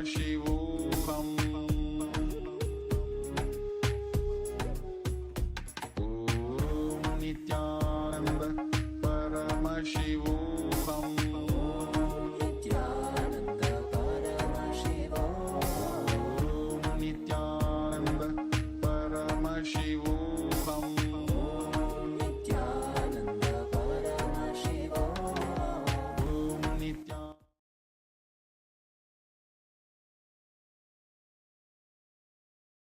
Paramashivam. Om Nithyananda Paramashivam. Nithyananda Paramashivam. Om Nithyananda Paramashivam. Nithyananda Paramashivam. Om Nithyananda.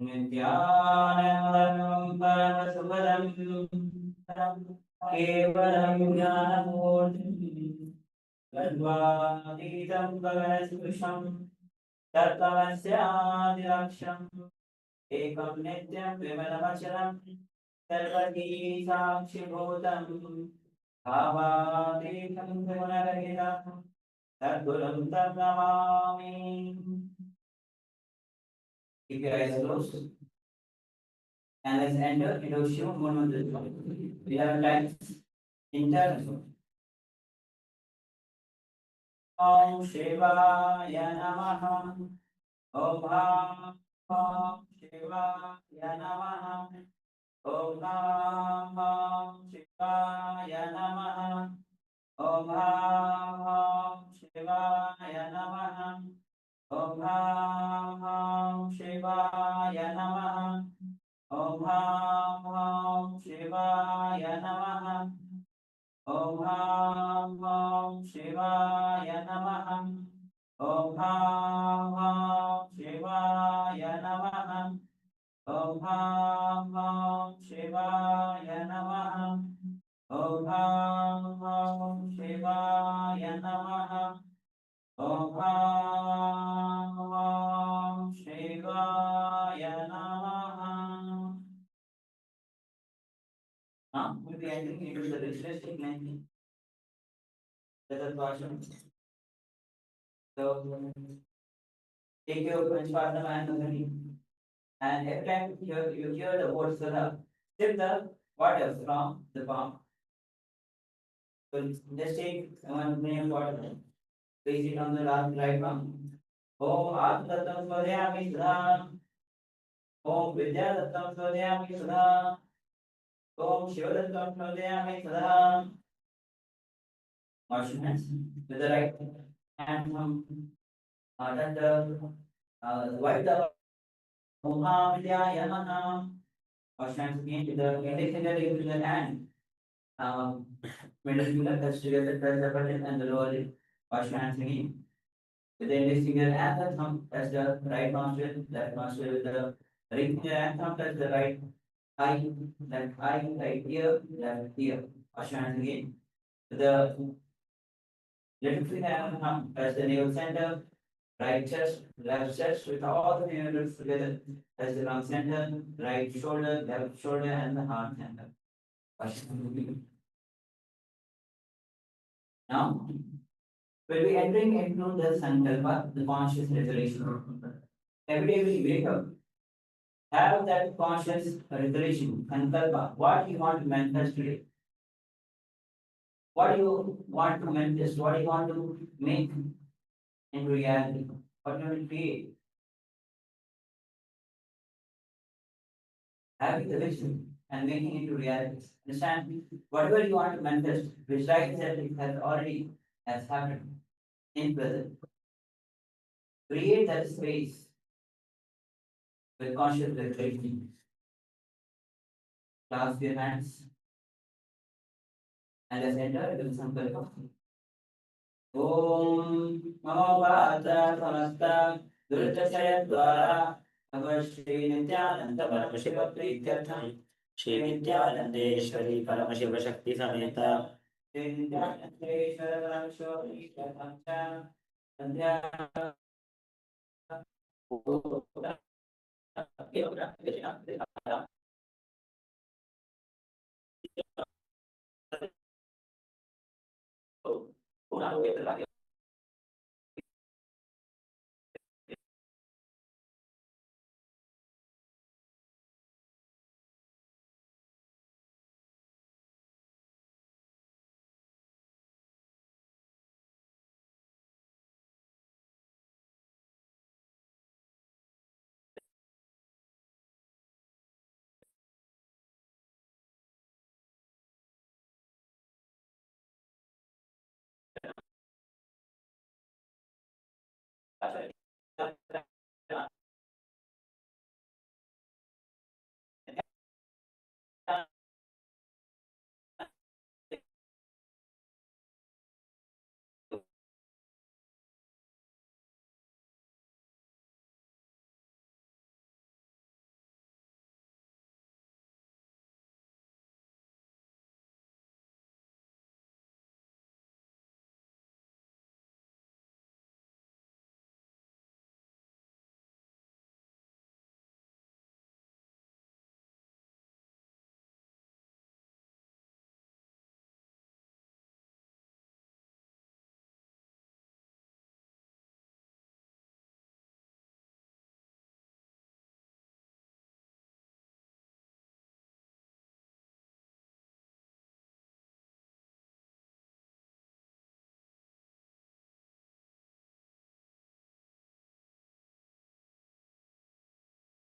Nithyanandam Paramasubhadam Kevalam Jnanamurtim Gadvadidam Bhagavaspusham Tattvasyadilaksham Ekam Nityam Vimalamacharam Sarvati Sakshibhutam Bhavadevam Vimalagidam Sadgurum Tam Namami. Keep your eyes closed and let's enter into Shiva Monomantra. We have lines in turn. Om Shivaya Namaha. Om Shivaya Namaha. Om Shivaya Namaha. Om Shivaya Namaha. Om Shivaya Namaha. Om Shivaya Namaha. Om Shivaya Namaha. Om Shivaya Namaha. Om Shivaya Namaha. Om Shivaya Namaha. Om Shivaya Namaha. Now we'll be entering into the ritual technique. That is Vashan. So take your Panchvatma and Nagari. And every time you hear the word Sada, sip the water from the palm. So just take one name water, place it on the right palm. Om Atmatam Swadhyami Sada. Om Vidyadattam Swadhyami Sada. Om Shivadattam Swadhyami Sada. Wash your hands with the right hand touch the wipe the Mahavakya Namaha. Wash hands again with the index finger, ring finger, and middle finger touch together, press the button and the lower lip. Wash your hands again. With the index finger and the thumb touch the right nostril, left nostril with the ring finger and thumb touch the right eye, left eye, right ear, left ear. Wash your hands again. With the little finger and thumb touch the navel center, right chest, left chest with all the fingers together. Touch the lung center, right shoulder, left shoulder, and the heart center. Now, we'll be entering into the Sankalpa, the conscious resolution. Every day we wake up, have that conscious resolution, Sankalpa. What you want to manifest today? What do you want to manifest? What do you want to make into reality? What do you want to create? Having the vision and making it into reality. Understand? Whatever you want to manifest, which like I said, it has already has happened in present. Create that space with conscious reflection. Clasp your hands and let's enter into the Sankalpa. Om Mahavakya Namaskara Durtashaya Dwara Namaste Nithyananda Paramashiva Prithyatham Shri Nithyanandeshwari Paramashiva Shakti Sameta Shri Nithyanandeshwara Paramashiva Prithyatham Sandhya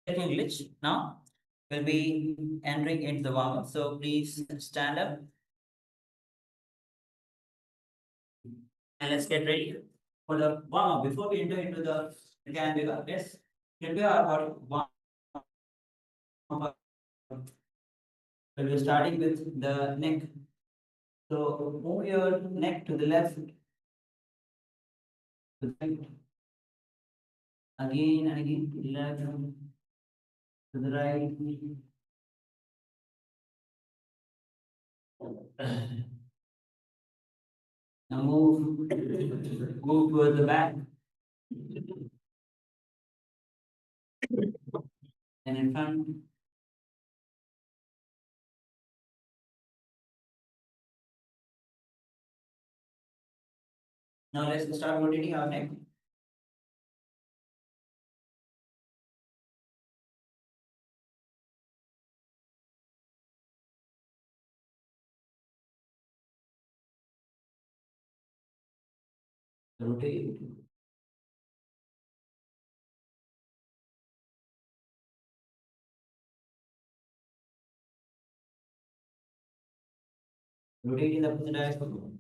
Glitch now. We'll be entering into the warm up. So please stand up and let's get ready for the warm up. Before we enter into the Nithyananda Yoga, let's prepare our body warm up. We're starting with the neck. So move your neck to the left, to the right, again and again, to the left, to the right. Now move towards the back and in front. Now let's start rotating our neck. Rotate. Rotate in the opposite direction.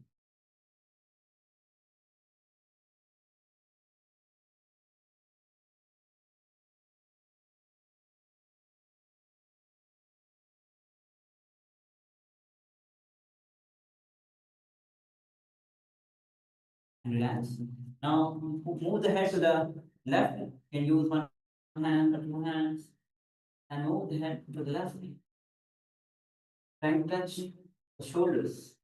And relax. Now move the head to the left and use one hand or two hands and move the head to the left. Try to touch the shoulders.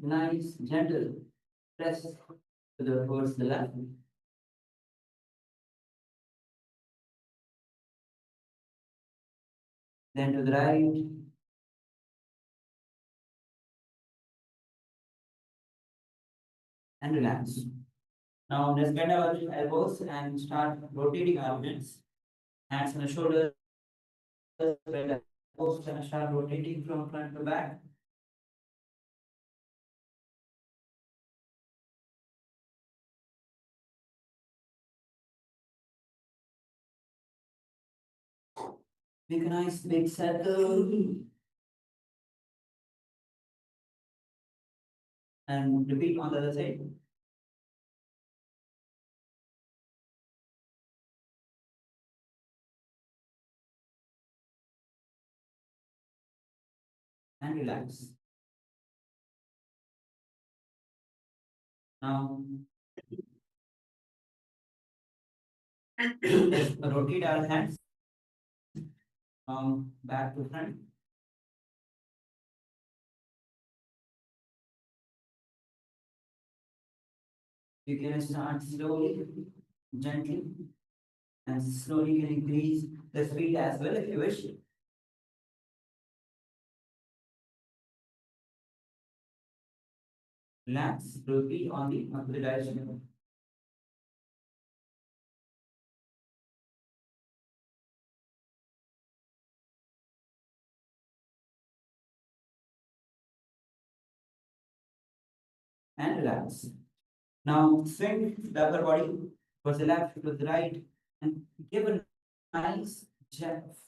Nice, gentle press to the towards the left. Then to the right. And relax. Now let's bend our elbows and start rotating our hands. Hands on the shoulders, bend the elbows and start rotating from front to back. Make a nice big circle. And repeat on the other side. And relax. Now let's rotate our hands from back to front. You can start slowly, gently, and slowly can increase the speed as well if you wish. Relax, repeat on the opposite direction. And relax. Now swing the upper body towards the left, to the right, and give a nice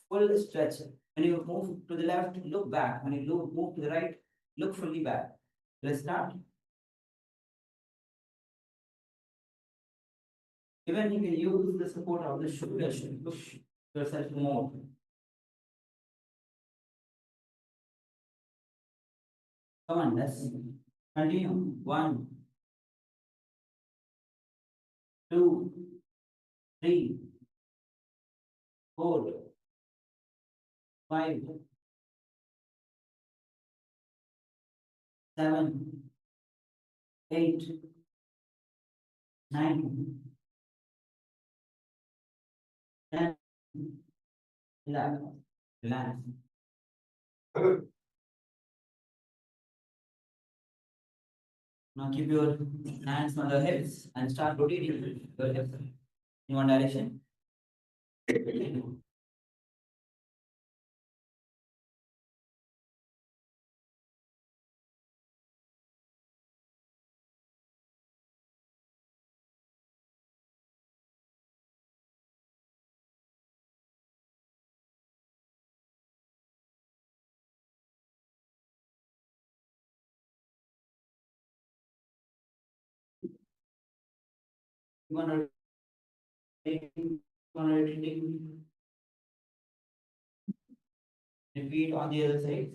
full stretch. When you move to the left, look back. When you move to the right, look fully back. Let's start. Even you can use the support of the shoulder to push yourself more. Come on, let's continue. 1, 2, 3, 4, 5, 7, 8, 9, 10, 11. Relax. Now keep your hands on the hips and start rotating your hips in one direction. One rotating, one rotating. Repeat on the other side.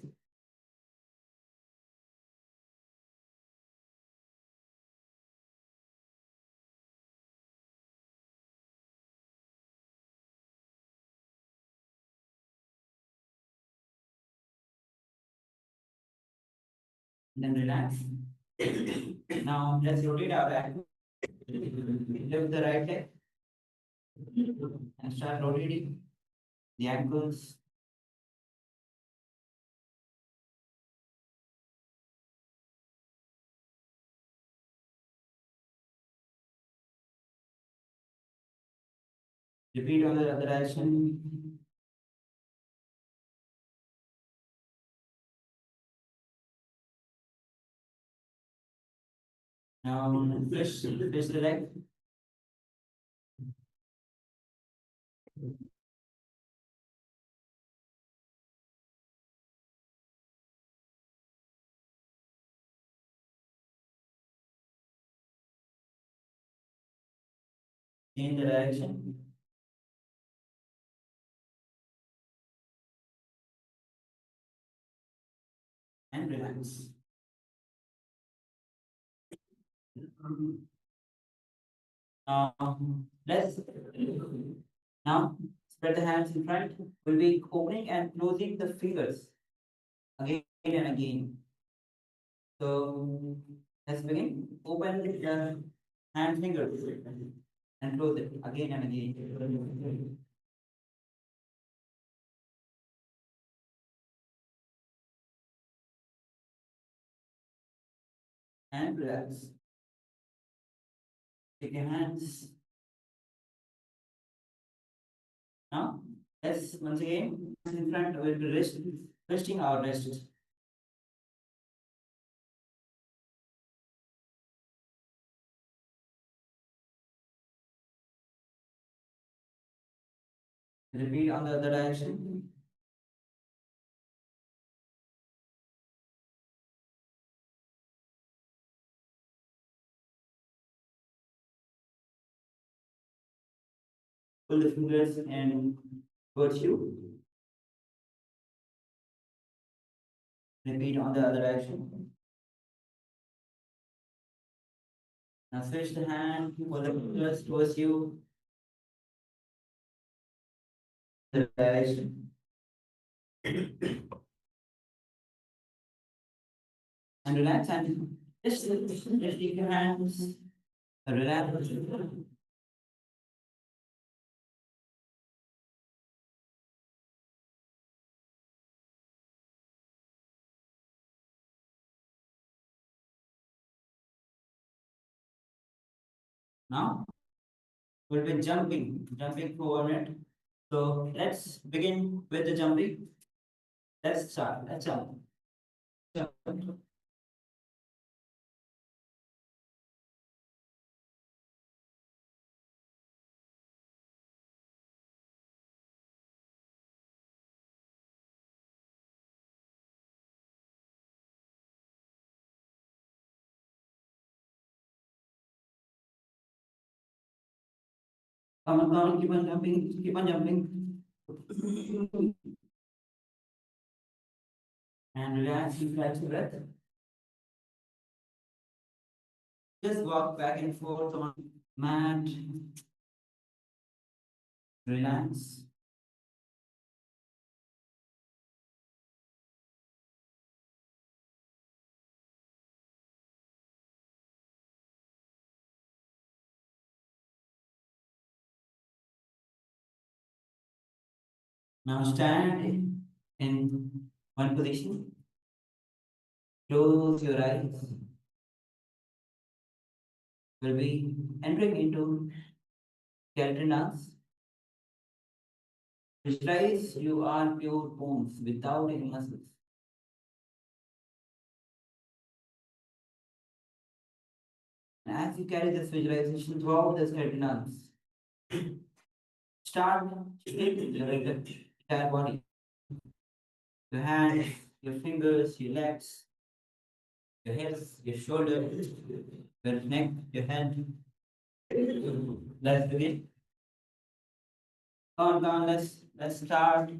Then relax. Now let's rotate our back. Lift the right leg and start rotating the ankles. Repeat on the other direction. Now twist the leg. Change the direction. And relax. Let's now spread the hands in front. We'll be opening and closing the fingers again and again. So let's begin. Open the hand fingers and close it again and again. And relax. Take your hands. Now, let's once again in front. We'll be resting our wrists. Repeat on the other direction. Pull the fingers and towards you. Repeat on the other direction. Now switch the hand, pull the fingers towards you. The direction. And relax and just keep your hands. Relax. Now we'll be jumping for 1 minute. So let's begin with the jumping. Let's start. Let's jump. Jump. Come on, keep on jumping, keep on jumping. And relax, relax your breath. Just walk back and forth on mat. Relax. Now stand in one position. Close your eyes. We'll be entering into skeleton dance. Visualize you are pure bones without any muscles. And as you carry this visualization throughout the skeleton dance, start shaping your entire body. Your hands, your fingers, your legs, your hips, your shoulders, your neck, your head. Let's begin. Come on, let's start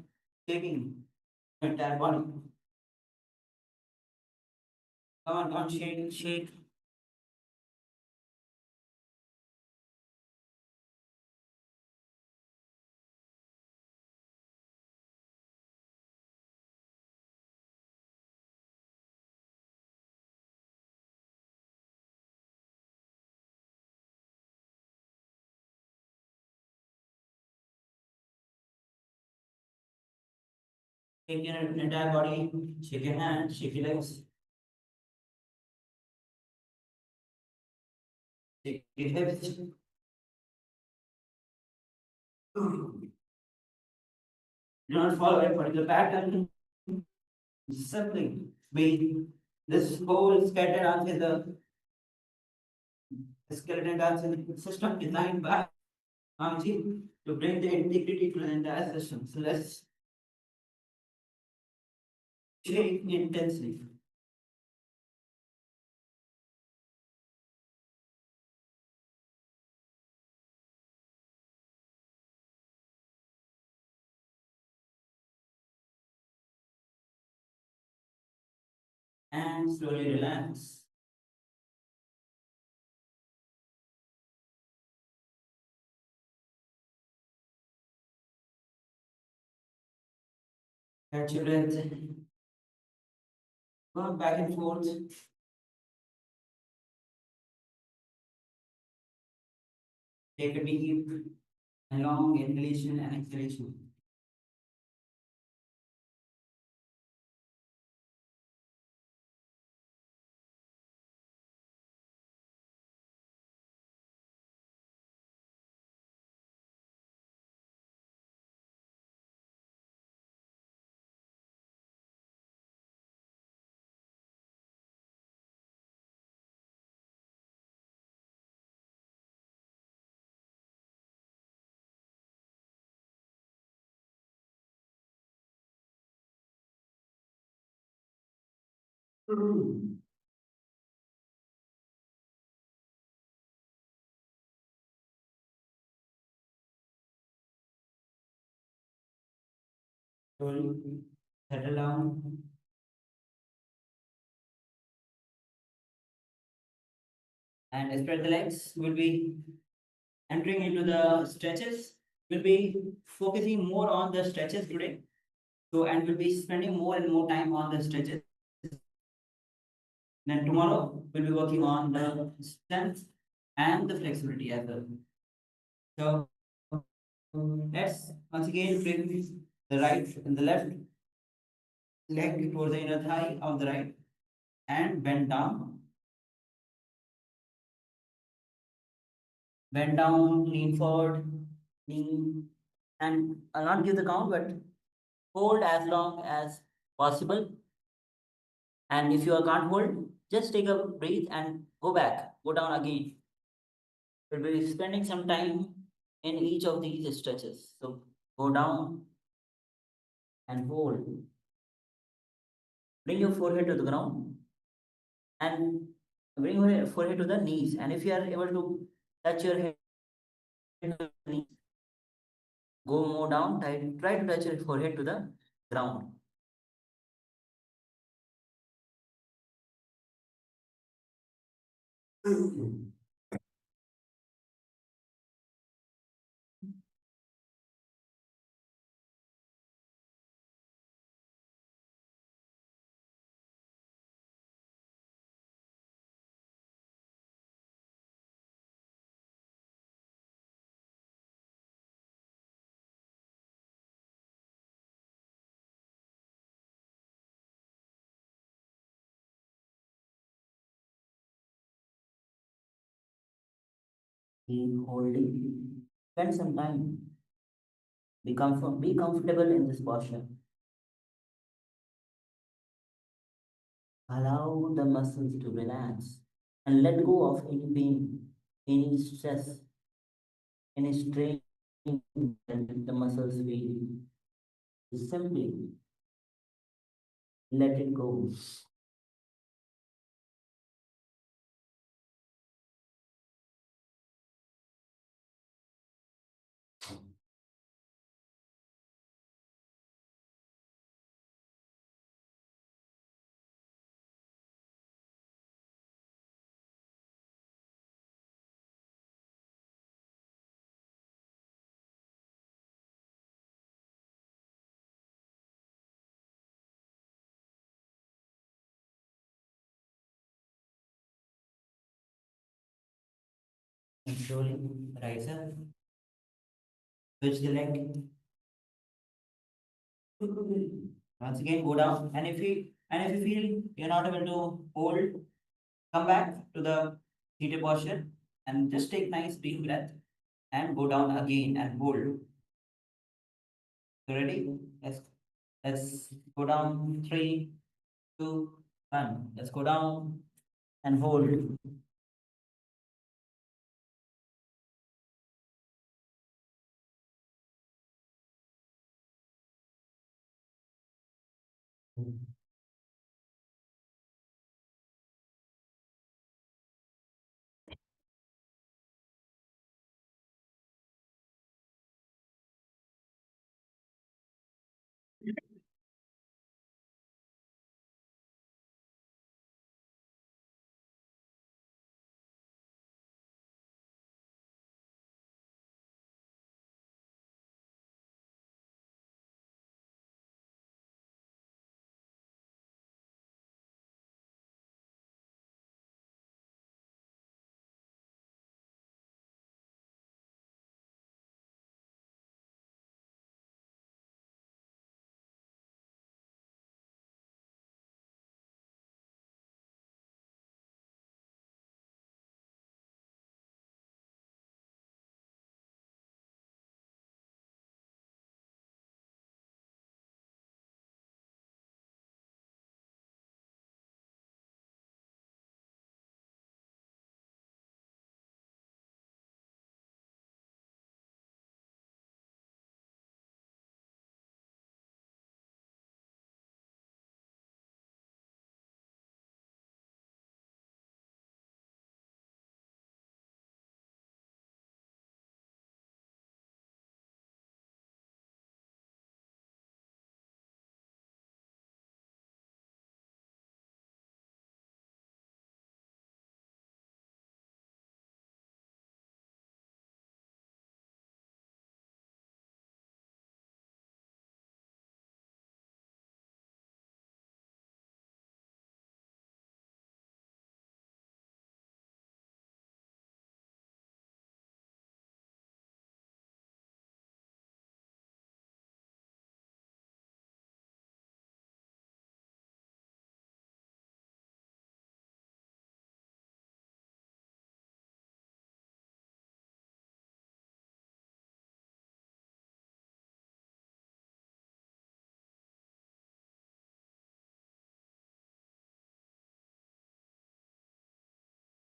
shaking your entire body. Come on, shake, shake. Shake your entire body, shake your hands, shake your legs, shake your hips. Do not follow a particular pattern. Simply be this whole skeleton dance is the skeleton dance is a system designed by Amji to bring the integrity to the entire system. So let's shake intensely. And slowly relax. Catch your breath. Go back and forth. Take a deep and long inhalation and exhalation. Slowly settle down and spread the legs. We'll be entering into the stretches. We'll be focusing more on the stretches today. So, and we'll be spending more and more time on the stretches. Then tomorrow we'll be working on the strength and the flexibility as well. So let's once again bring the right and the left leg towards the inner thigh of the right and bend down, lean forward, lean, and I'll not give the count, but hold as long as possible. And if you can't hold, just take a breath and go back, go down again. We'll be spending some time in each of these stretches. So go down and hold. Bring your forehead to the ground and bring your forehead to the knees. And if you are able to touch your head Go more down, try to touch your forehead to the ground. Be holding. Spend some time. Be comfortable in this posture. Allow the muscles to relax and let go of any pain, any stress, any strain that the muscles feel. Simply let it go. And slowly rise up, switch the leg. Once again, go down. And if you feel you're not able to hold, come back to the seated posture and just take nice deep breath and go down again and hold. You ready? Let's go down. 3, 2, 1. Let's go down and hold.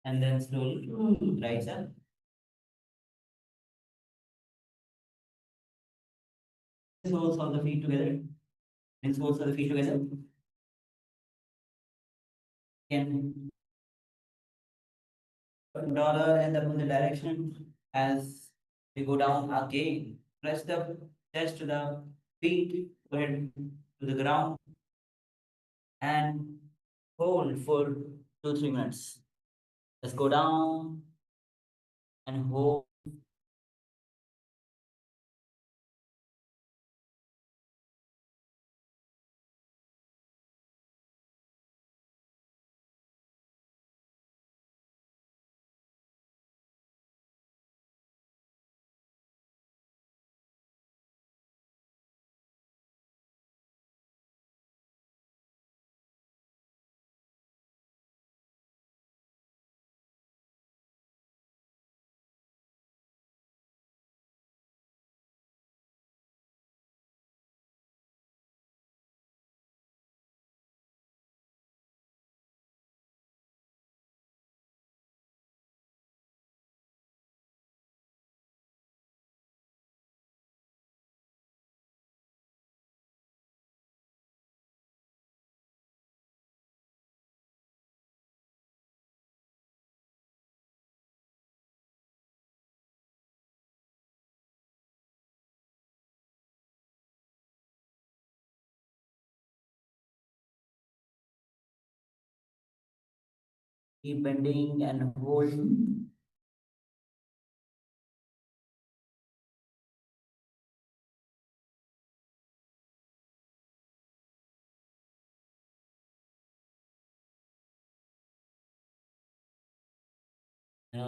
And then slowly rise up. Soles of the feet together. And soles of the feet together. Can dollar and up in the direction as We go down again. Press the chest to the feet, head to the ground, and hold for 2-3 minutes. Let's go down and hold. Keep bending and hold.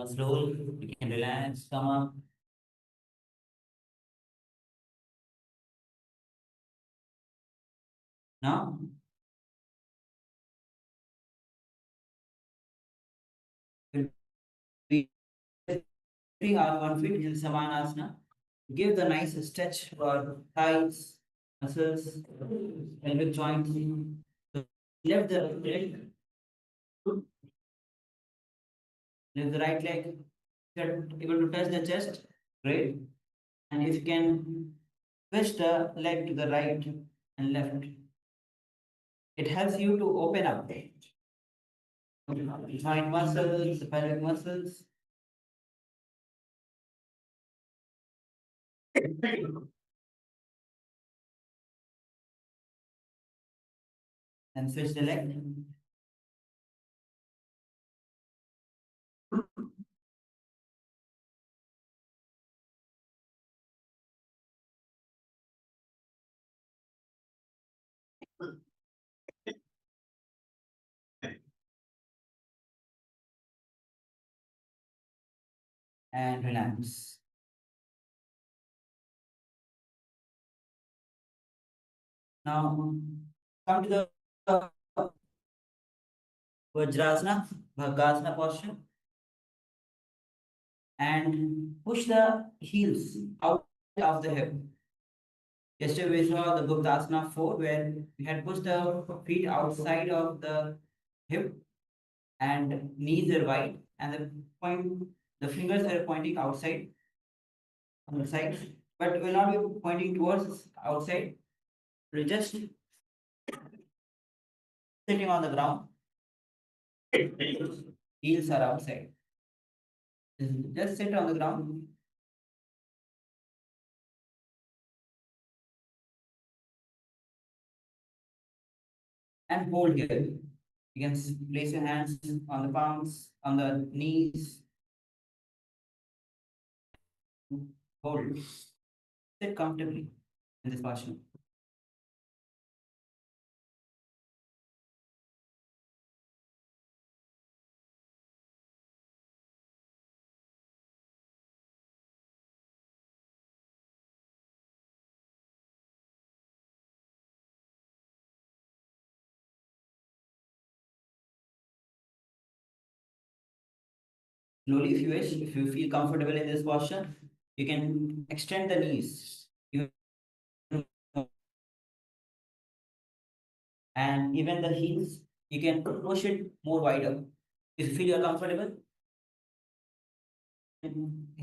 Slowly, we can relax, come up. Now, we'll be putting our 1 feet in Samanasana. Give the nice stretch for thighs, muscles, pelvic joints. Lift the leg, lift the right leg. If you're able to touch the chest, great. And if you can twist the leg to the right and left, it helps you to open up joint muscles, the pelvic muscles. And switch the leg. And relax. Now come to the Vajrasana, Bhagasana posture, and push the heels out of the hip. Yesterday we saw the Guptasana 4 where we had pushed the feet outside of the hip and knees are wide and the fingers are pointing outside on the sides, but will not be pointing towards outside. We're just sitting on the ground. Heels are outside. Just sit on the ground and hold here. You can place your hands on the palms, on the knees. Hold. Sit comfortably in this posture. Slowly, if you wish, if you feel comfortable in this posture, you can extend the knees. And even the heels, you can push it more wider. If you feel you're comfortable,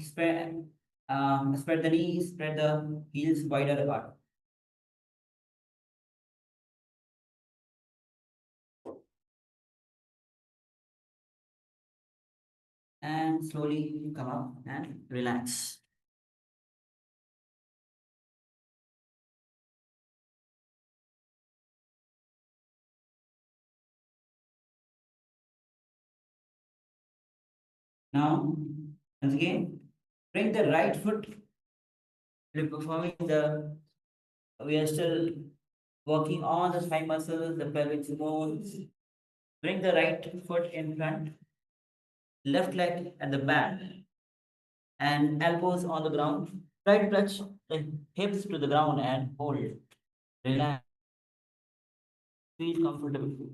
spread, spread the knees, spread the heels wider apart. And slowly come up and relax. Now, once again, bring the right foot. We're performing the, we are still working on the spine muscles, the pelvic bones. Bring the right foot in front, left leg at the back, and elbows on the ground. Try to touch the hips to the ground and hold. Relax. Feel comfortable.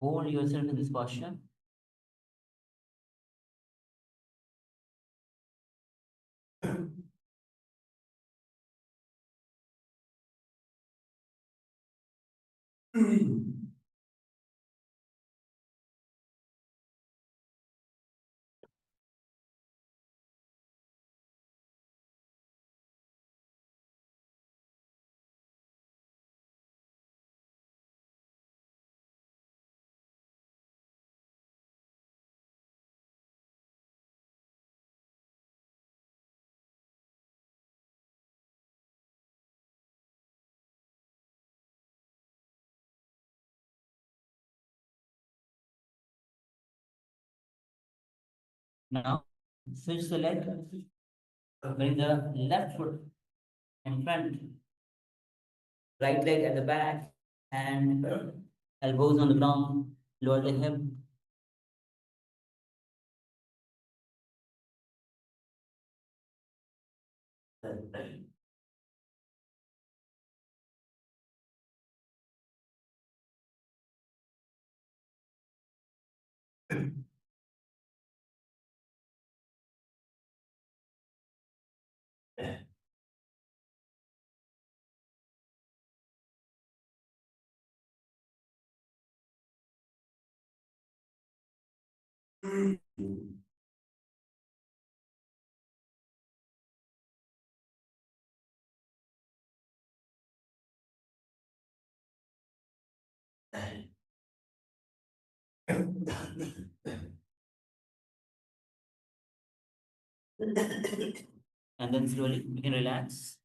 Hold yourself in this posture. Now, switch the leg. Bring the left foot in front, right leg at the back, and elbows on the ground, lower the hip. And then slowly we can relax.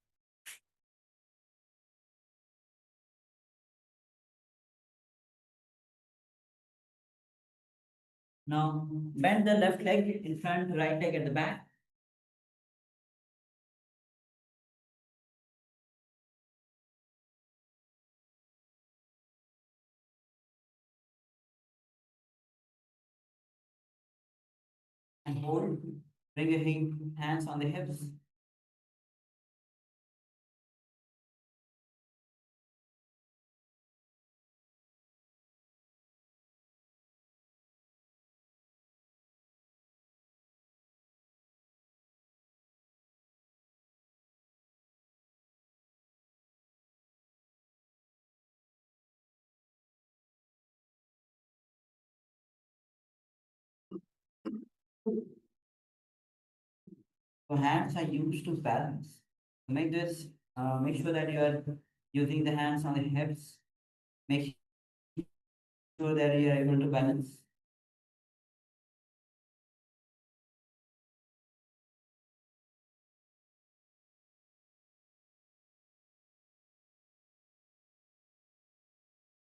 Now, bend the left leg in front, right leg at the back. And hold. Bring your hands on the hips. Your hands are used to balance. Make this, make sure that you are using the hands on the hips. Make sure that you are able to balance.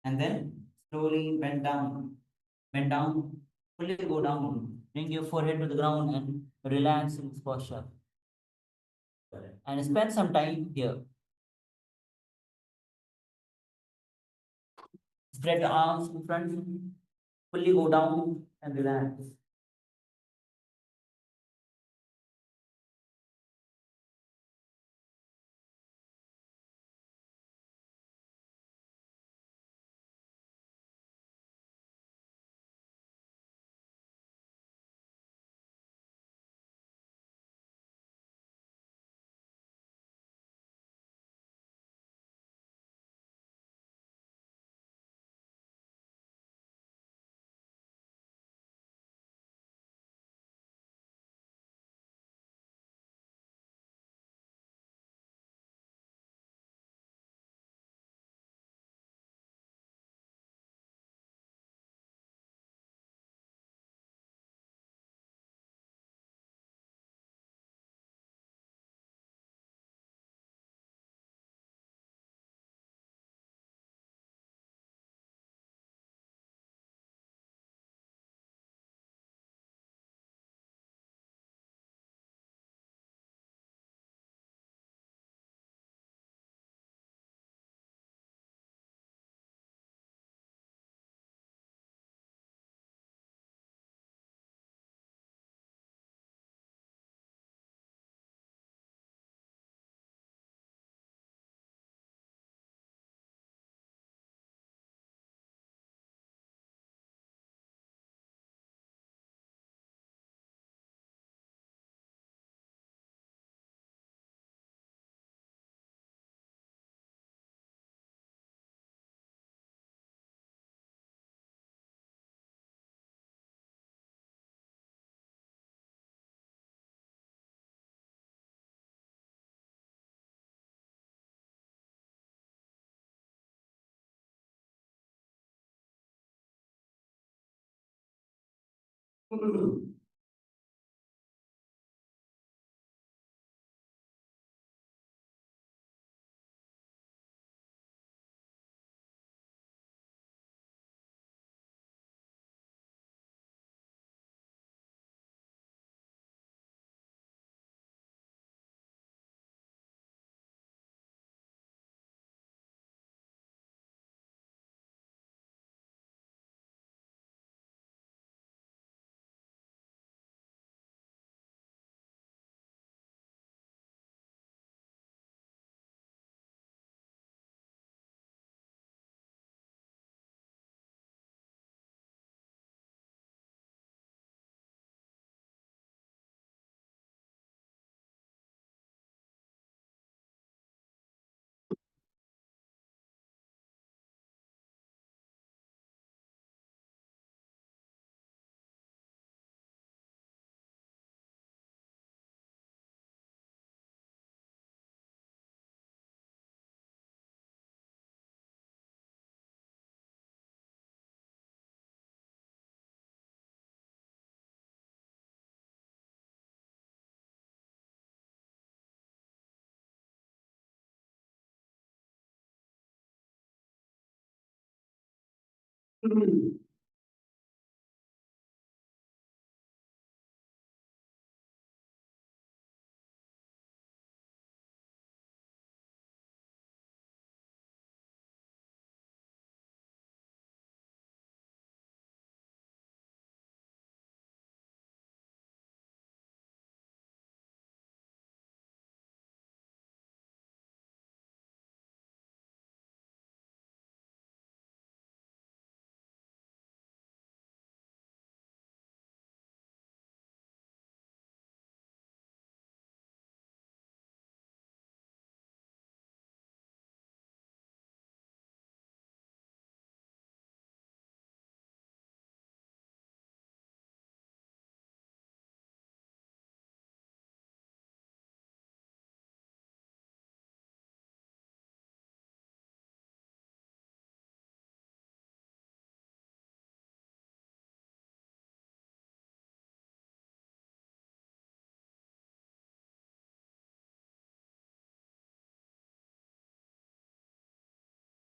And then slowly bend down, fully go down. Bring your forehead to the ground and relax in this posture. And spend some time here. Spread the arms in front, fully go down and relax.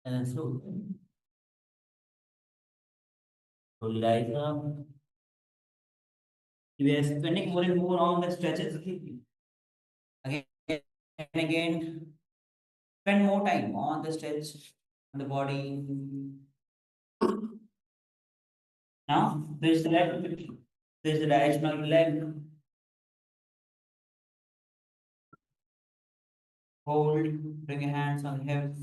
And then slowly rise up. We are spending more and more on the stretches. Again and again, spend more time on the stretch on the body. Now, there's the leg. There's the diagonal leg. Hold, bring your hands on the hips.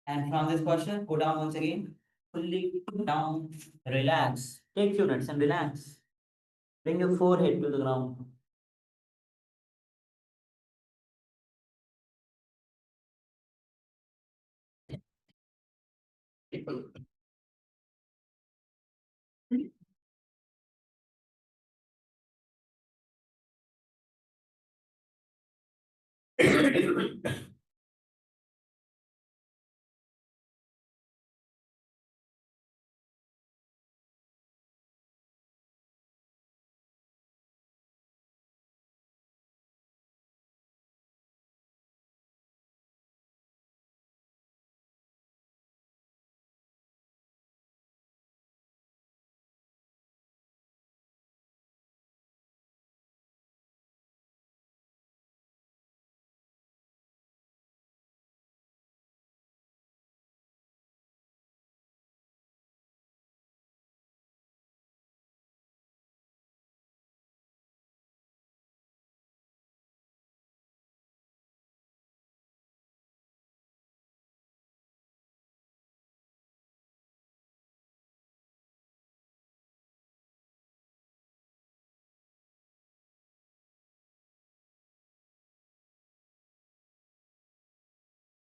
And from this posture, go down once again. Fully down, relax. Take few minutes and relax. Bring your forehead to the ground.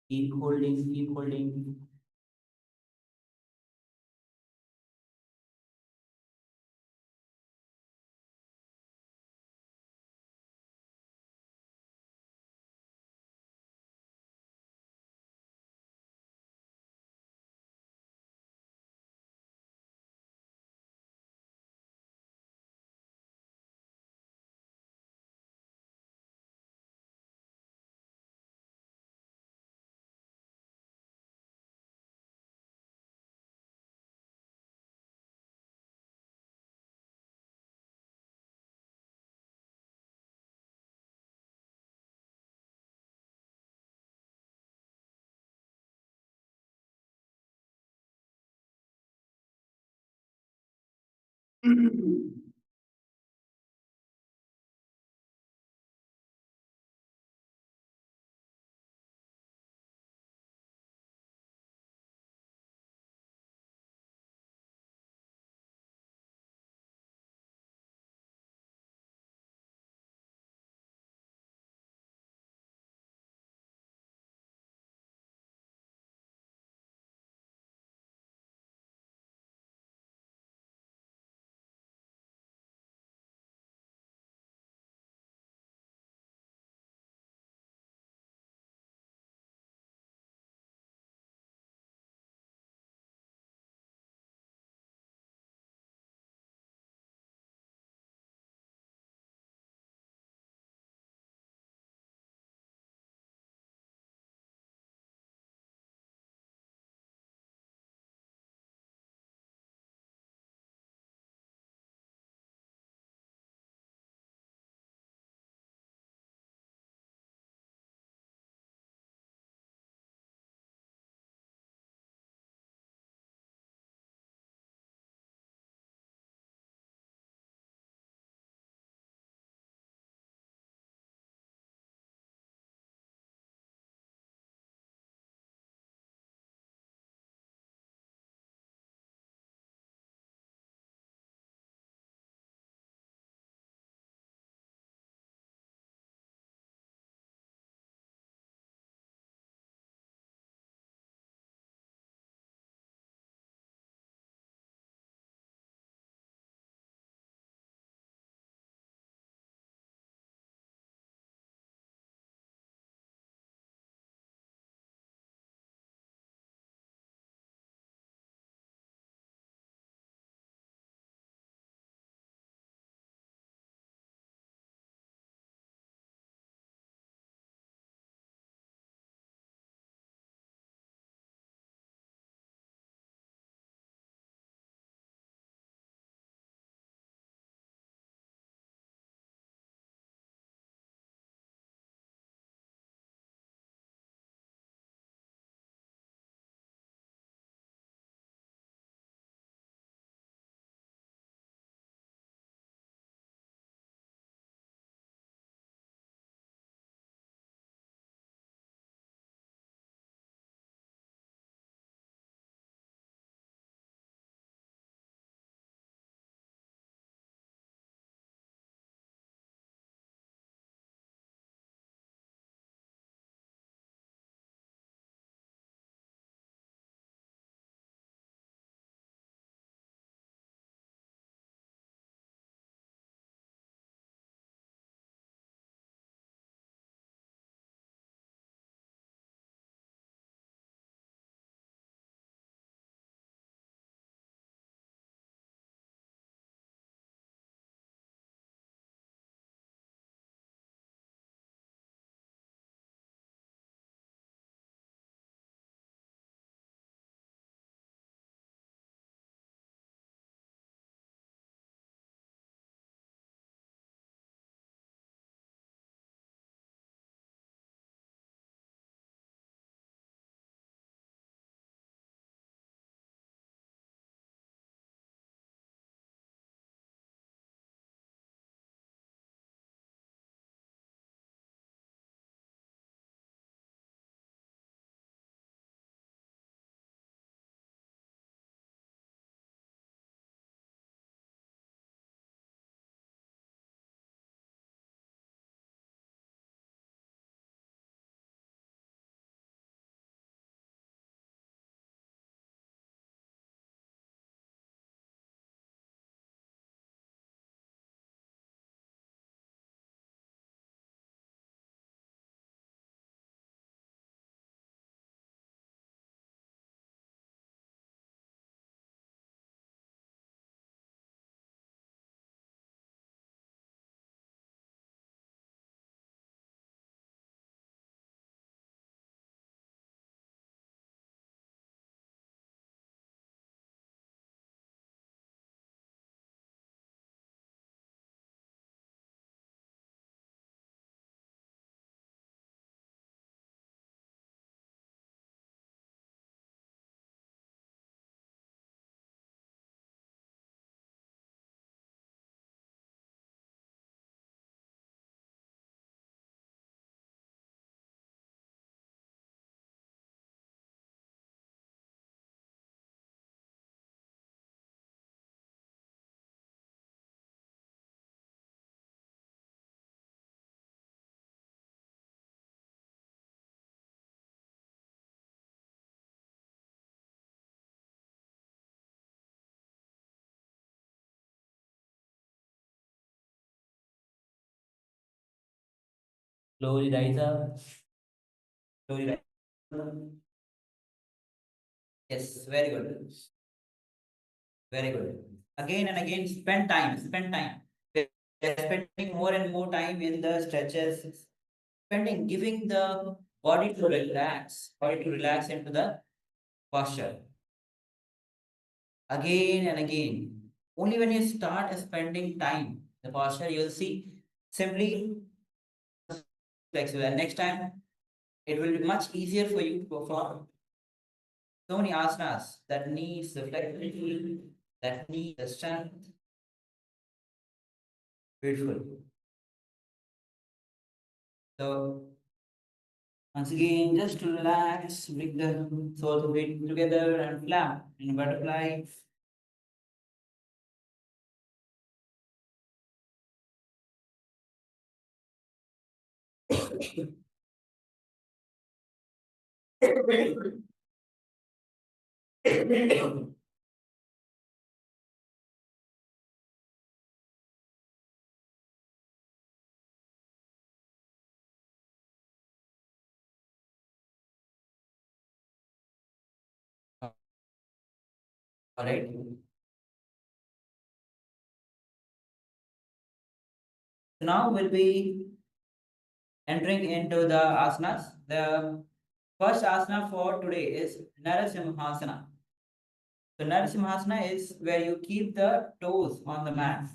Keep holding, keep holding. Slowly rise up. Slowly rise up. Yes, very good. Very good. Again and again, spend time, spend time. We are spending more and more time in the stretches, spending, giving the body to relax into the posture. Again and again. Only when you start spending time, the posture, you'll see simply flexible. And next time, it will be much easier for you to perform so many asanas that needs the flexibility, that needs the strength. Beautiful. So once again, just to relax, bring the soles of feet together and flap in butterfly. All right. Now we'll be entering into the asanas. The first asana for today is Narasimhasana. So Narasimhasana is where you keep the toes on the mat.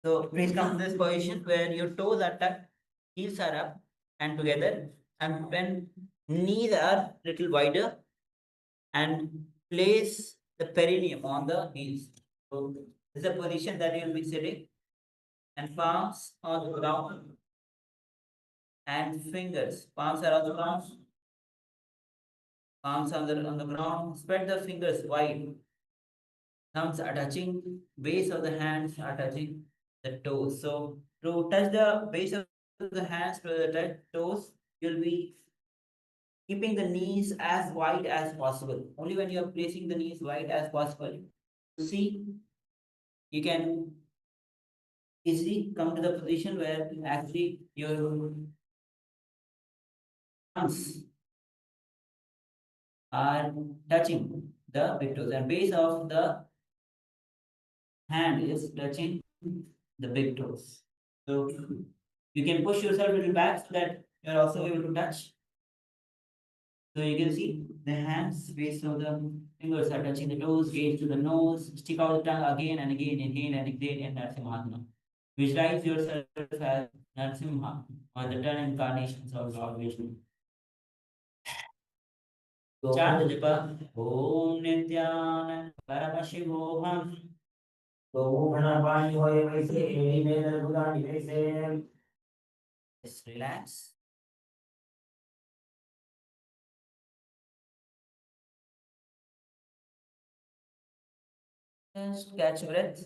So please come to this position where your toes are tucked, heels are up and together, and when knees are little wider, and place the perineum on the heels. So this is the position that you will be sitting, and palms on the ground and fingers. Palms are on the ground, palms on the ground. Spread the fingers wide. Thumbs are touching, base of the hands are touching the toes. So to touch the base of the hands to the toes, you'll be keeping the knees as wide as possible. Only when you are placing the knees wide as possible, see, you can easily come to the position where actually your arms are touching the big toes and base of the hand is touching the big toes. So you can push yourself a little back so that you're also able to touch. So you can see the hands, base of the fingers are touching the toes, gaze to the nose, stick out the tongue again and again, inhale and exhale in Narasimhasana. Visualize yourself as Narasimha or the 10 incarnations of Lord Vishnu. Chant the japa, Om Nithyananda Paramashivam. Just relax. Just catch your breath.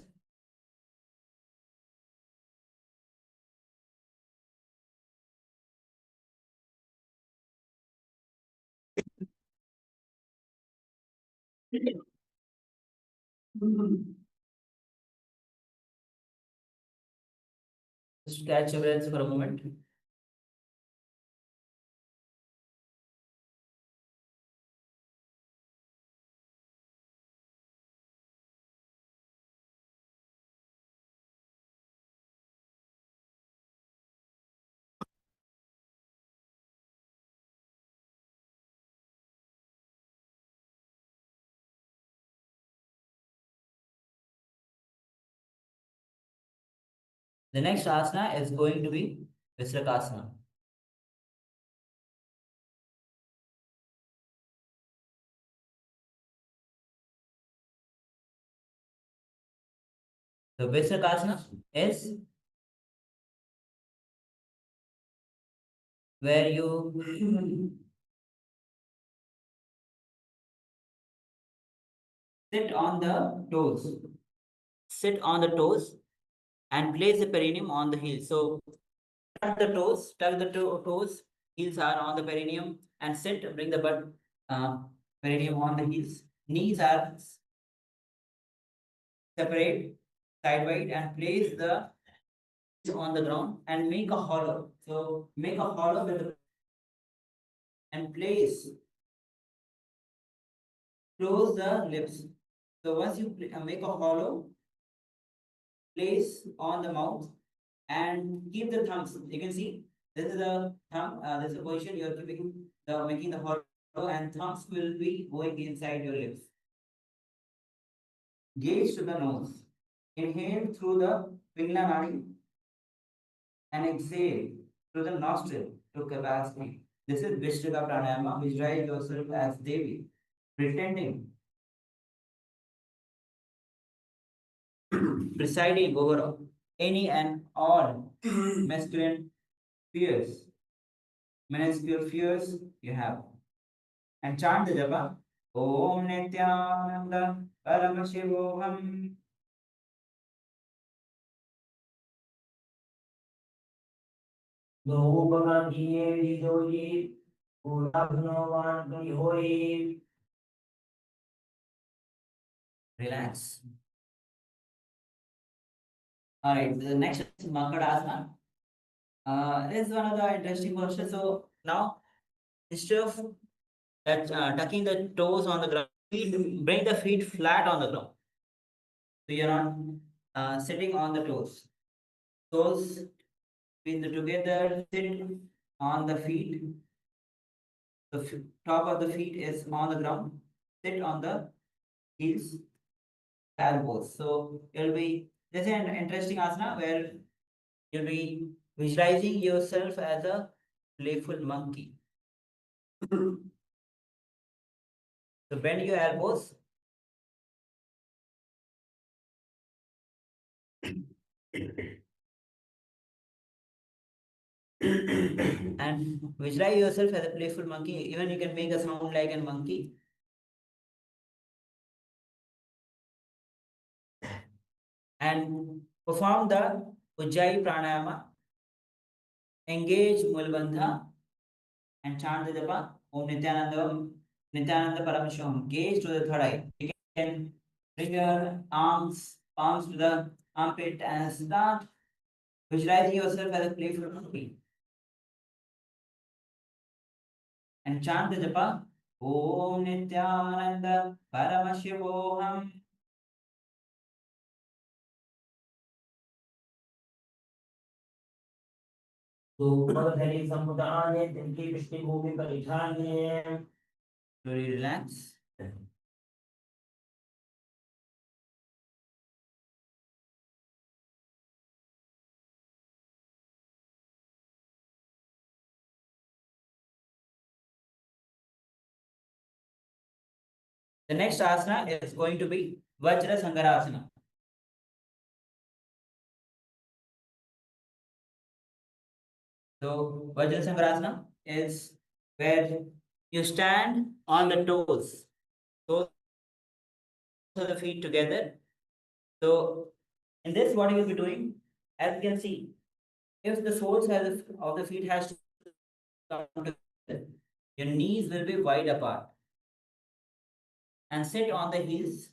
Just catch your breath for a moment. The next asana is going to be Visrakasana. The Visrakasana is where you sit on the toes. Sit on the toes and place the perineum on the heels. So tuck the toes, heels are on the perineum and sit, bring the butt perineum on the heels. Knees are separate, side wide, and place the on the ground and make a hollow. So make a hollow with the and place, close the lips. So once you make a hollow, place on the mouth and keep the thumbs. You can see this is the thumb. This is the position you are keeping the making the hollow, and thumbs will be going inside your lips. Gaze to the nose. Inhale through the Pingla Nadi and exhale through the nostril to capacity. This is Vishrika Pranayama. Visualize yourself as Devi, pretending, presiding over any and all masculine fears, minuscule fears you have. And chant the japa. Om Nithyananda Paramashivam. Relax. All right, the next is Makadasana. This is one of the interesting postures. So now, instead of tucking the toes on the ground, bring the feet flat on the ground. So you're not sitting on the toes. Toes together, sit on the feet. The top of the feet is on the ground. Sit on the heels, elbows. So it'll be this is an interesting asana where you'll be visualizing yourself as a playful monkey. So bend your elbows. And visualize yourself as a playful monkey. Even you can make a sound like a monkey. And perform the Ujjayi Pranayama. Engage Mulbandha and chant the japa. Om Nithyananda Paramashivam. Gaze to the third eye. You can bring your palms to the armpit and start visualizing yourself as a playful monkey. And chant the japa. Om Nithyananda Paramashivam. Slowly relax. The next asana is going to be Vajra Sangarasana. So Vajra Sangarasana is where you stand on the toes. Toes of the feet together. So in this, what you will be doing, as you can see, if the soles of the feet has to come together, your knees will be wide apart. And sit on the heels,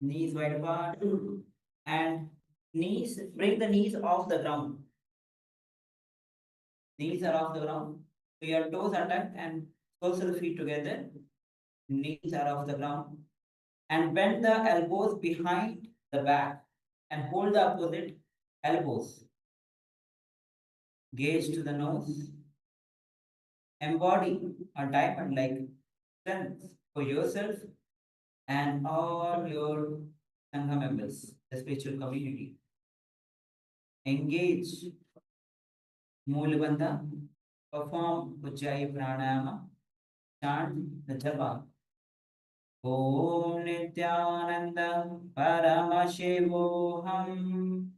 knees wide apart, and bring the knees off the ground. Knees are off the ground. So your toes are tucked and soles of the feet together. Knees are off the ground. And bend the elbows behind the back and hold the opposite elbows. Gaze to the nose. Embody a diamond like strength for yourself and all your Sangha members, the spiritual community. Engage Mulabandha, perform Ujjayi Pranayama, chant the japa. Om Nithyananda Paramashivoham.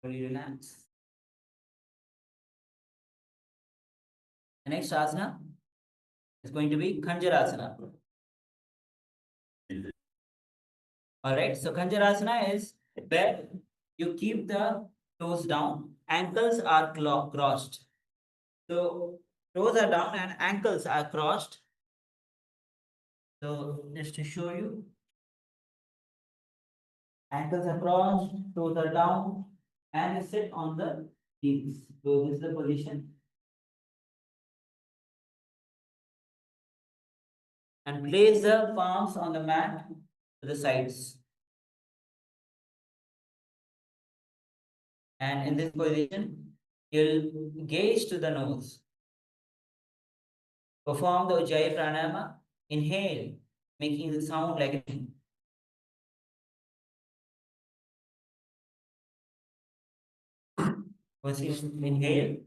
Fully relax. The next asana is going to be Khanjarasana. Alright, so Khanjarasana is where you keep the toes down, ankles are crossed. So toes are down and ankles are crossed. So just to show you, ankles are crossed, toes are down, and you sit on the heels. So this is the position. And place the palms on the mat to the sides. And in this position, you'll gaze to the nose. Perform the Ujjayi Pranayama. Inhale, making the sound like a first inhale,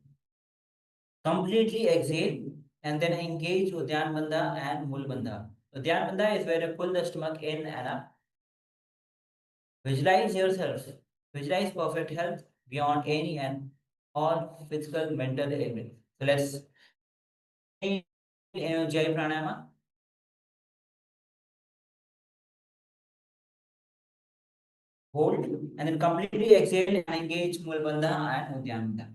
completely exhale, and then engage Udyan Bandha and Mul Bandha. Udyan Bandha is where you pull the stomach in and up. Visualize yourself. Visualize perfect health beyond any and all physical, mental ailments. So let's Ujjayi Pranayama. Hold and then completely exhale and engage Mul Bandha and Udyan Bandha.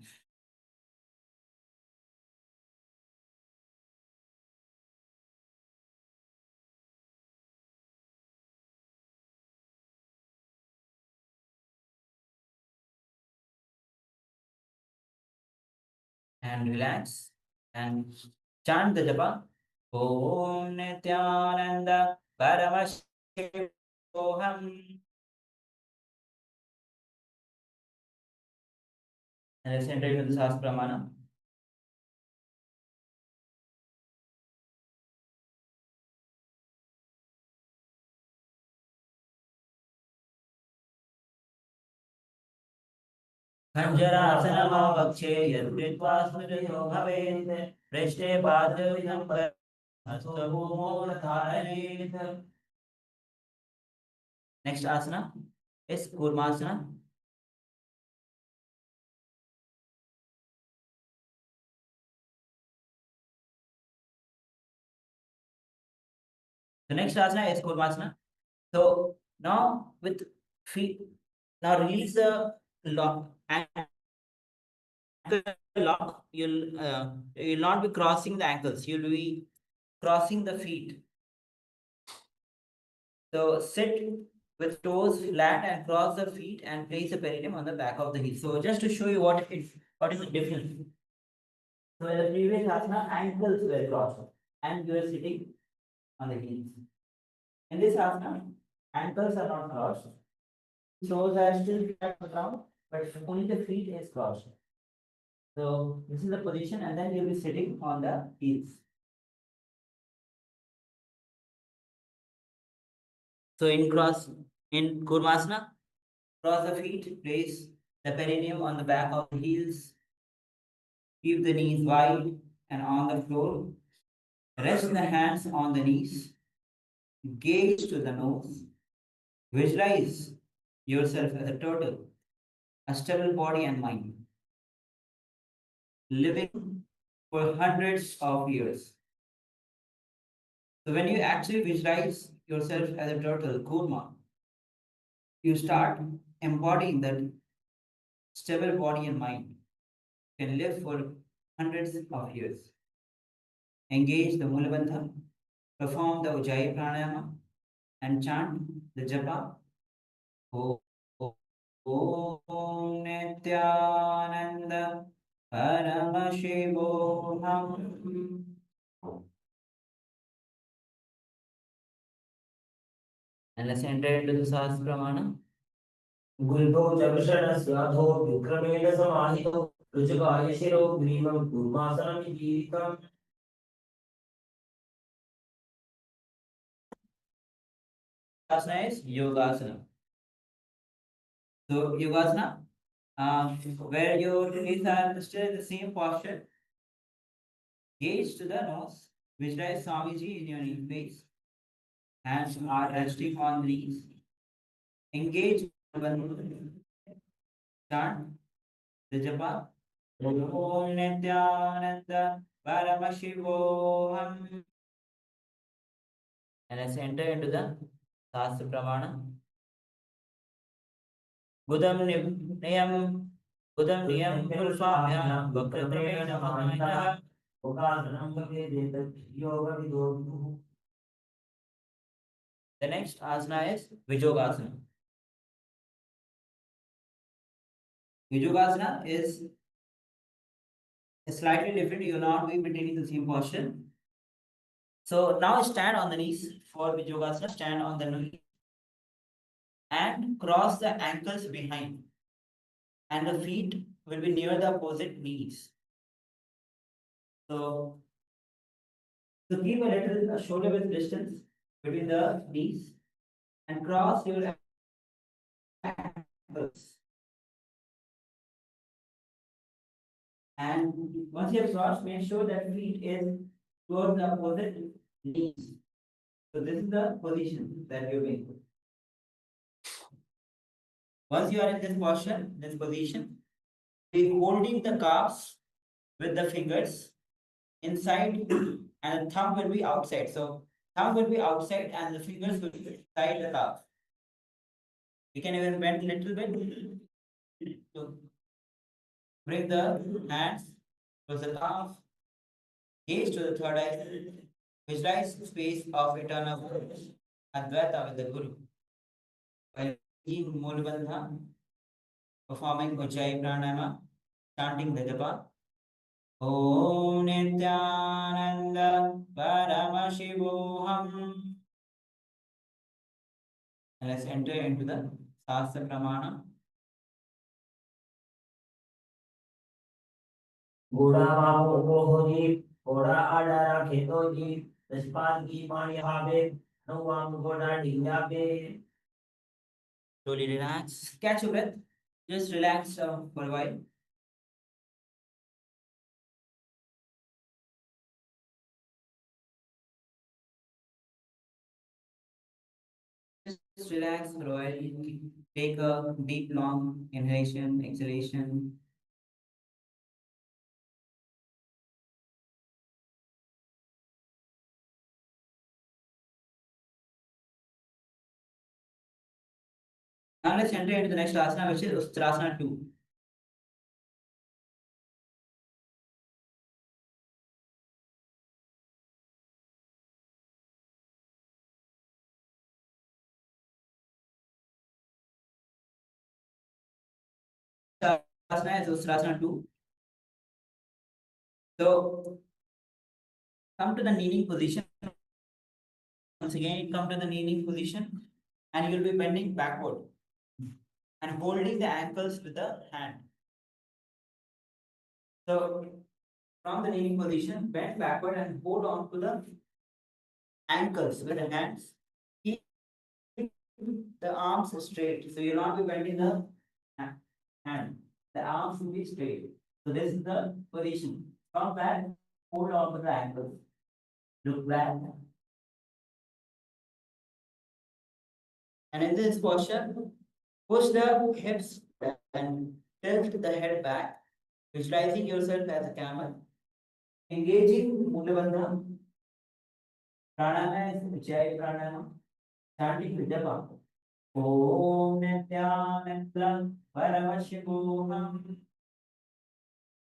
And relax and chant the japa. Om Nithyananda Paramashivam. And let's enter into the Sas Pramana. Khanjara Mahavakya Yadritva Smrito Bhavet Preshte Padvidam Hastagomodharanit. Next asana is Kurmasana. The next asana is Kurmasana. So now with feet, now release the lock and lock. You'll not be crossing the ankles. You'll be crossing the feet. So sit with toes flat and cross the feet and place the perineum on the back of the heel. So just to show you what is the difference. So in the previous asana, ankles were crossed and you are sitting on the heels. In this asana, ankles are not crossed. Toes are still flat on the ground, but only the feet is crossed. So this is the position, and then you'll be sitting on the heels. So in Kurmasana, cross the feet, place the perineum on the back of the heels, keep the knees wide and on the floor. Rest the hands on the knees, gaze to the nose, visualize yourself as a turtle, a stable body and mind, living for hundreds of years. So when you actually visualize yourself as a turtle, Kurma, you start embodying that stable body and mind can live for hundreds of years. Engage the Mulabandha, perform the Ujjayi Pranayama, and chant the japa. Om Nithyananda Paramashivam. And let's enter into the Sas Pramana. गुल्भो चक्षणस्याधो विक्रमेण समाहितो रुचकाय शिरो ग्रीवं कूर्मासनमितीरितम् Asana is Yogasana. So Yogasana, where your knees are still in the same posture, gaze to the nose, visualize Swamiji in your knee face. Hands are resting on the knees. Engage chant the japa. Om Nithyananda Paramashivam. And let's enter into the Sastra Pramana. Budam Niyam Udam niyam purvabhyam vakrameణ mahayana. The next asana is Vijogasana. Vijogasana is slightly different. You will not be maintaining the same posture. So now stand on the knees for Vijogasana. Stand on the knees and cross the ankles behind, and the feet will be near the opposite knees. So keep a little shoulder width distance between the knees and cross your ankles. And once you have crossed, make sure that feet is towards the opposite knees. So this is the position that you're in. Once you are in this posture, this position, be holding the calves with the fingers inside and thumb will be outside. So thumb will be outside and the fingers will be inside the calf. You can even bend a little bit to bring the hands to the calf, gaze to the third eye, visualize the space of eternal Advaita with the Guru. While in Mulbandha, performing Ujjayi Pranayama, chanting the japa. Om Nithyananda Paramashivam. And let's enter into the Sastra Pramana. घोड़ा बाबू को जी घोड़ा आड़ा खेतो जी दशपाल की पानी हावे नौवाम घोड़ा ढीला पे Slowly relax. Catch your breath. Just relax for a while. Just relax for a while. Take a deep, long inhalation, exhalation. Now let's enter into the next asana, which is Ustrasana 2. Asana is Ustrasana 2. So come to the kneeling position. Once again, come to the kneeling position and you'll be bending backward and holding the ankles with the hand. So from the kneeling position, bend backward and hold on to the ankles with the hands. Keep the arms straight. So you'll not be bending the hand. The arms will be straight. So this is the position. From back, hold on to the ankles. Look back. And in this posture, push the hips and tilt the head back, visualizing yourself as a camel. Engaging Mudra Pranayama is Ujjayi Pranayama. Chanting the japa. Om Nithyananda Paramashivam.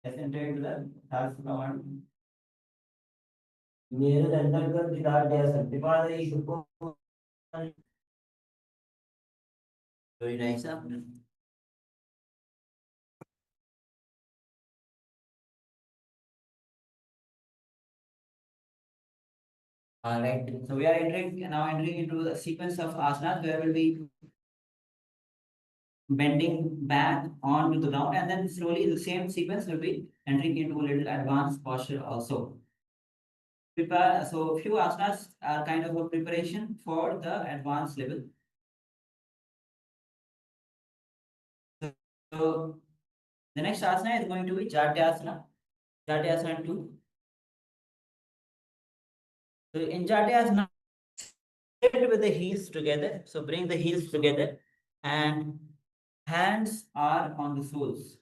Let's enter into the Sastra Pramana. मेरे अंतर्गत विदार दया सत्यपाद ईश्वर को Very nice. Huh? All right. So we are entering into the sequence of asanas where we'll be bending back onto the ground, and then slowly the same sequence will be entering into a little advanced posture also. Prepare. So few asanas are kind of a preparation for the advanced level. So the next asana is going to be Jatyasana. Jatyasana 2. So in Jatyasana, sit with the heels together. So bring the heels together and hands are on the soles.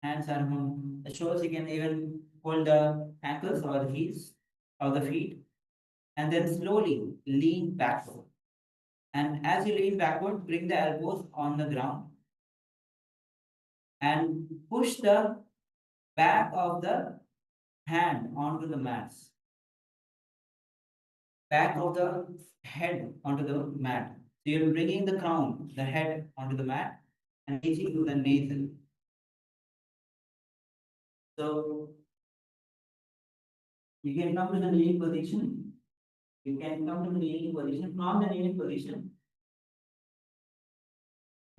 Hands are on the soles. You can even hold the ankles or the heels of the feet and then slowly lean backward. And as you lean backward, bring the elbows on the ground and push the back of the hand onto the mats. Back of the head onto the mat. So you're bringing the crown, the head onto the mat and reaching to the navel. So you can come to the kneeling position. You can come to the kneeling position. From the kneeling position,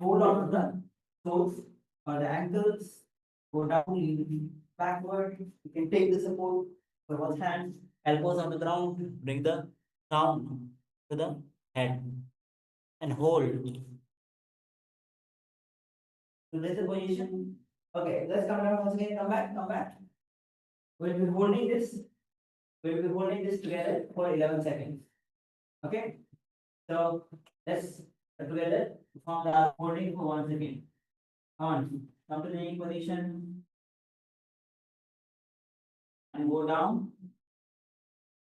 hold on to the toes or the ankles, go down, lean backward. You can take the support for both hands, elbows on the ground, bring the crown to the head and hold. So this is the position. Okay, let's come down once again. Come back, come back. We'll be holding this. We'll be holding this together for 11 seconds. Okay. So let's together form the holding for once again. On. Come to the kneeling position and go down.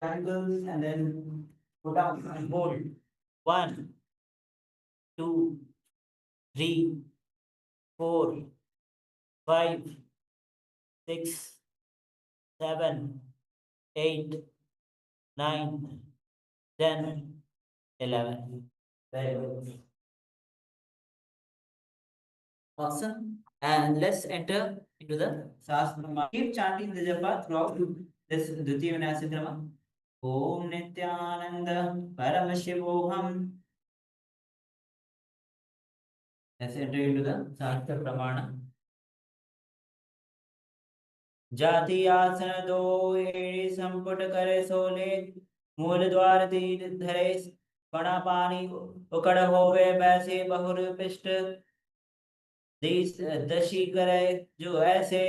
Ankles and then go down and hold. 1, 2, 3, 4, 5, 6, 7, 8, 9, 10, 11. Very good. Awesome. And let's enter into the Sasana. Keep chanting the japa throughout this Vinyasa Krama. Om Nithyananda Paramashivam. Let's enter into the Sasana Pramana. जाति आसन दो एड़ी संपुट करे सोले मूल द्वार तीर धरे बड़ा पानी उकड़ होवे वैसे बहुर पिष्ट दशी करे जो ऐसे.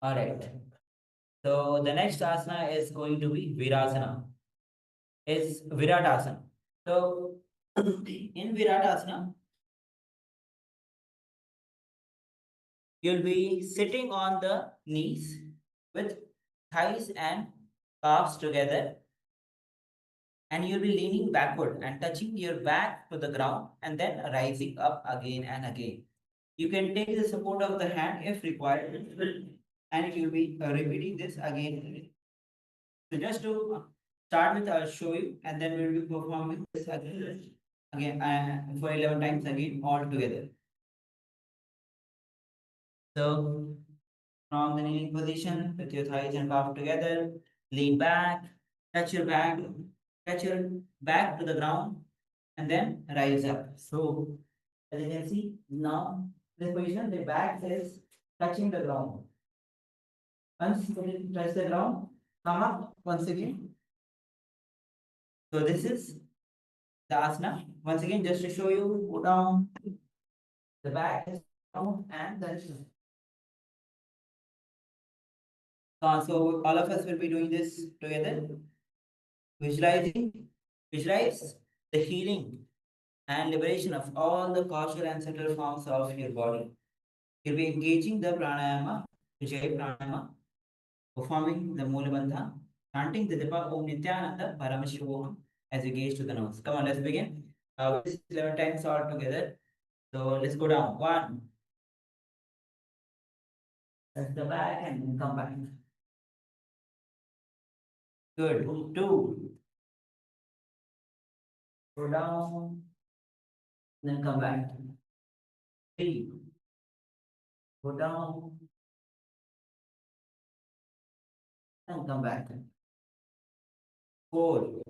All right. So the next asana is going to be Virasana. It's Viratasana. So in Viratasana, you'll be sitting on the knees with thighs and calves together, and you'll be leaning backward and touching your back to the ground and then rising up again and again. You can take the support of the hand if required, and you'll be repeating this again. So just to start with, I'll show you, and then we'll be performing this again for 11 times again all together. So from the kneeling position with your thighs and calf together, lean back, touch your back to the ground, and then rise up. So as you can see now, this position, the back is touching the ground. Once it touches the ground, come up once again. So this is the asana. Once again, just to show you, go down. The back is down and then. So all of us will be doing this together. Visualize the healing and liberation of all the causal and subtle forms of your body. You'll be engaging the pranayama, Vijay pranayama, performing the Mula Bandha, chanting the Japa Om Nithyananda Paramashivam as you gaze to the nose. Come on, let's begin. This 11 times all together. So let's go down. 1. Touch the back and come back. Good. 2. Go down. Then come back. 3. Go down. And come back. 4.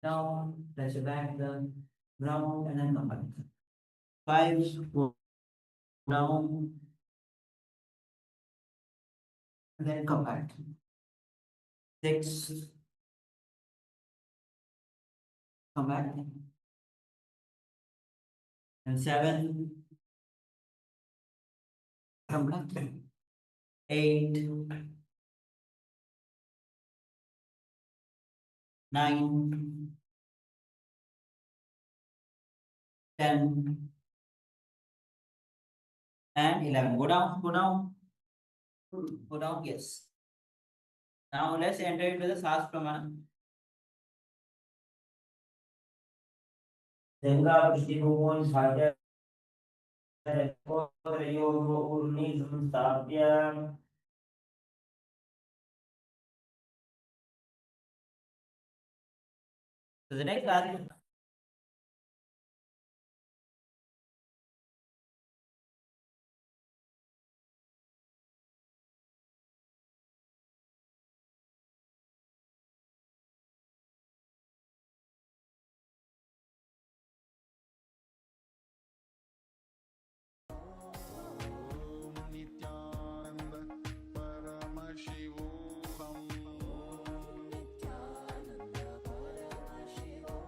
Down, touch your back, the ground, and then come back. 5. Go down. And then come back. 6. Come back. And 7. Come back. 8. 9. 10. And 11. Go down, go down. Go down, yes. Now let's enter into the Sas Pramana. Ganga Prishtigun Sajya Kotrayogo Urni Samstapya. So the next asana. Nithyananda Paramashivam Nithyananda Paramashivam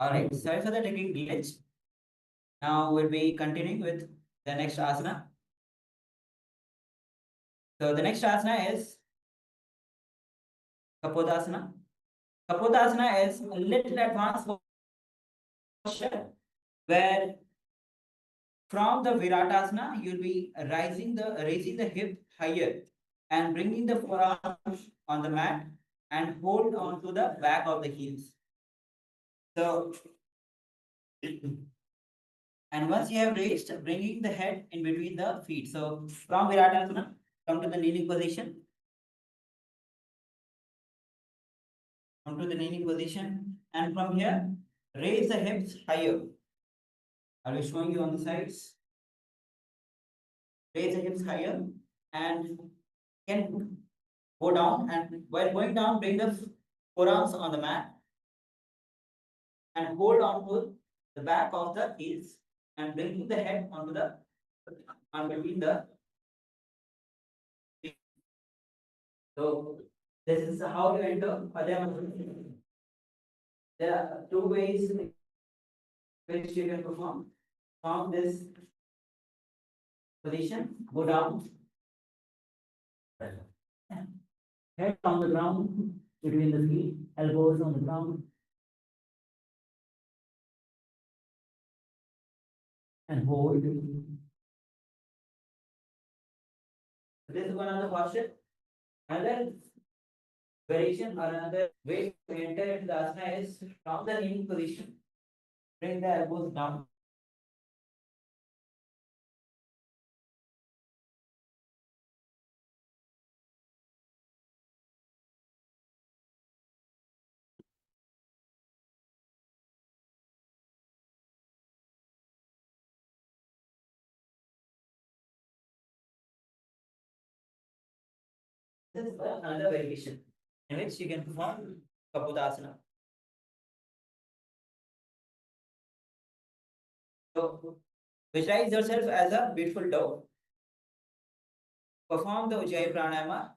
Alright, sorry for the technical glitch. Now we'll be continuing with the next asana. So the next asana is Kapodasana. Kapodasana is a little advanced posture where from the Viratasana you'll be raising the hip higher and bringing the forearms on the mat and hold on to the back of the heels. So and once you have raised, bringing the head in between the feet. So from Viratasana, come to the kneeling position. Come to the kneeling position, and from here, raise the hips higher. I will showing you on the sides. Raise the hips higher and can go down. And while going down, bring the forearms on the mat and hold on to the back of the heels and bring the head onto the on between the feet. So this is how you enter Padma. There are two ways which you can perform. From this position, go down. Head on the ground between the feet, elbows on the ground. And hold. This is one of the posture. Another variation or another way to enter into the asana is from the kneeling position. Bring the elbows down. This is another variation in which you can perform Kapudasana. So visualize yourself as a beautiful dove. Perform the Ujjayi Pranayama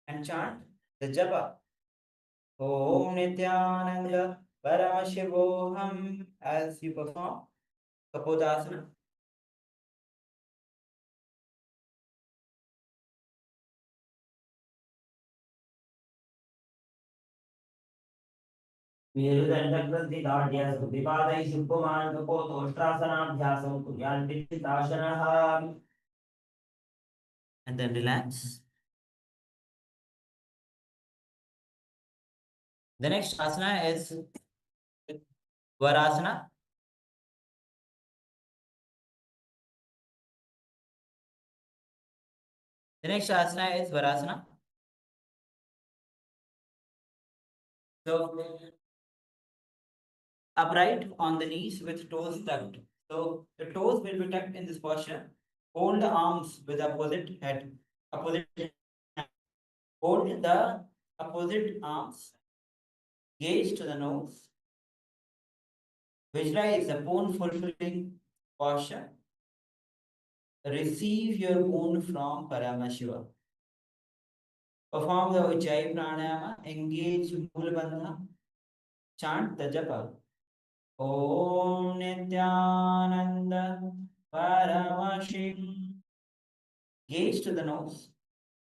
and chant the japa. Om Nithyananda Paramashivam as you perform Kapodasana. मेरुदण्डग्रन्थिदाढ्यः सुविपादैः शुभमानकपोतोष्ट्रासनाभ्यासं कुर्यान्वितासनः. And then relax. The next asana is Varasana. The next asana is Varasana. So upright on the knees with toes tucked. So the toes will be tucked in this posture. Hold the arms with opposite head. Opposite hand. Hold the opposite arms. Gaze to the nose. Visualize the bone fulfilling posture. Receive your bone from Paramashiva. Perform the Ujjayi Pranayama. Engage Mula Bandha. Chant the japa. Om Nithyananda Paramashivam. Gaze to the nose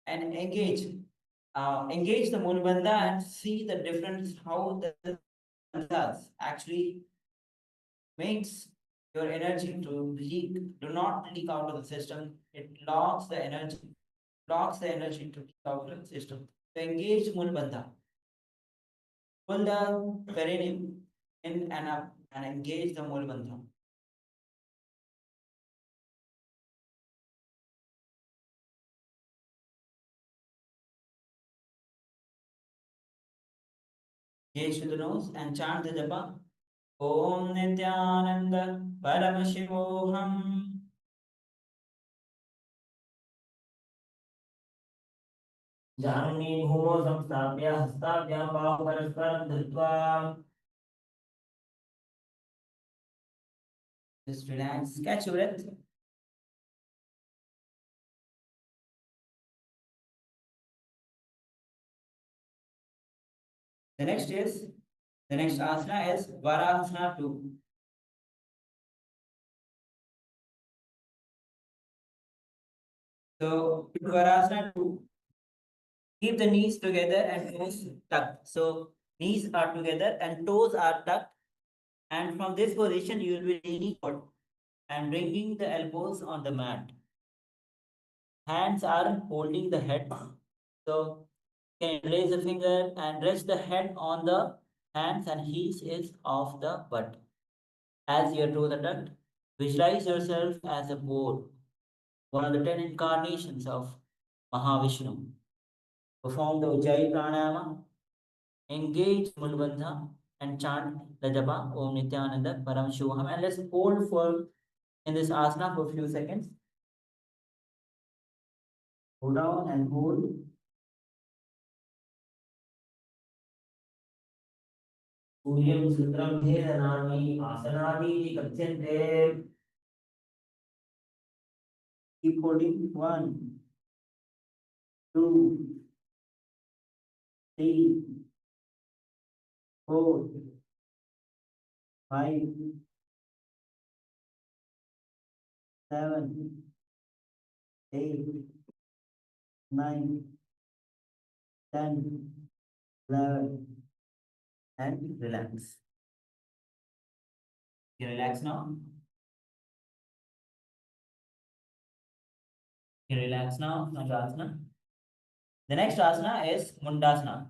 and engage the Mulbandha and see the difference how the bandhas actually makes your energy to leak, do not leak out of the system. It locks the energy to leak out of the system. So engage Mulbandha. Pull the perineum in and up and engage the Mulbandha. Gaze to the nose and chant the japa. Om Nithyananda Paramashivoham. Jahnavi भूमौ संस्थाप्य हस्ताभ्यां बाहु परस्परं धृत्वा. Just relax, catch your breath. The next asana is Varasana 2. So Varasana 2, keep the knees together and toes tucked. So knees are together and toes are tucked. And from this position, you will be leaning forward and bringing the elbows on the mat. Hands are holding the head. So you can raise the finger and rest the head on the hands and heels is of the butt. As your toes are tucked, visualize yourself as a boar, one of the 10 incarnations of Mahavishnu. Perform the Ujjayi pranayama, engage Mulbandha, and chant the japa Om Nithyananda Paramashivam. And let's hold for in this asana for a few seconds. Hold down and hold. सूर्यं सूत्रं भेदनानि आसनानि कथ्यन्ते. Keep holding. 1, 2, 3, 4, 5, 7, 8, 9, 10, 11, and relax. You relax now. You relax now. Asana. The next asana is Mundasana.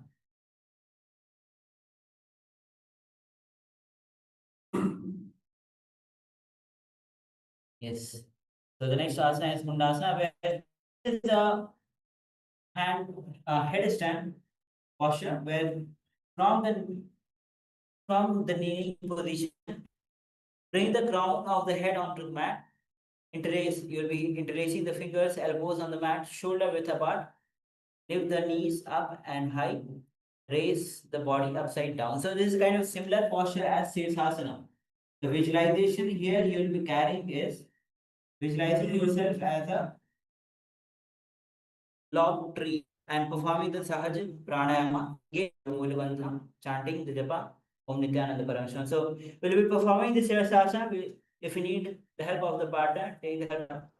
Yes. So the next asana is Mundasana, where is the headstand posture, where from the kneeling position, bring the crown of the head onto the mat. You'll be interlacing the fingers, elbows on the mat, shoulder width apart. Lift the knees up and high. Raise the body upside down. So this is kind of similar posture as Sirsasana. The visualization here you'll be carrying is visualizing yourself as a log tree and performing the Sahaj pranayama, chanting the japa Om Nithyananda Paramashivam. So we'll be performing this Sirsasana. If you need the help of the partner, take the help.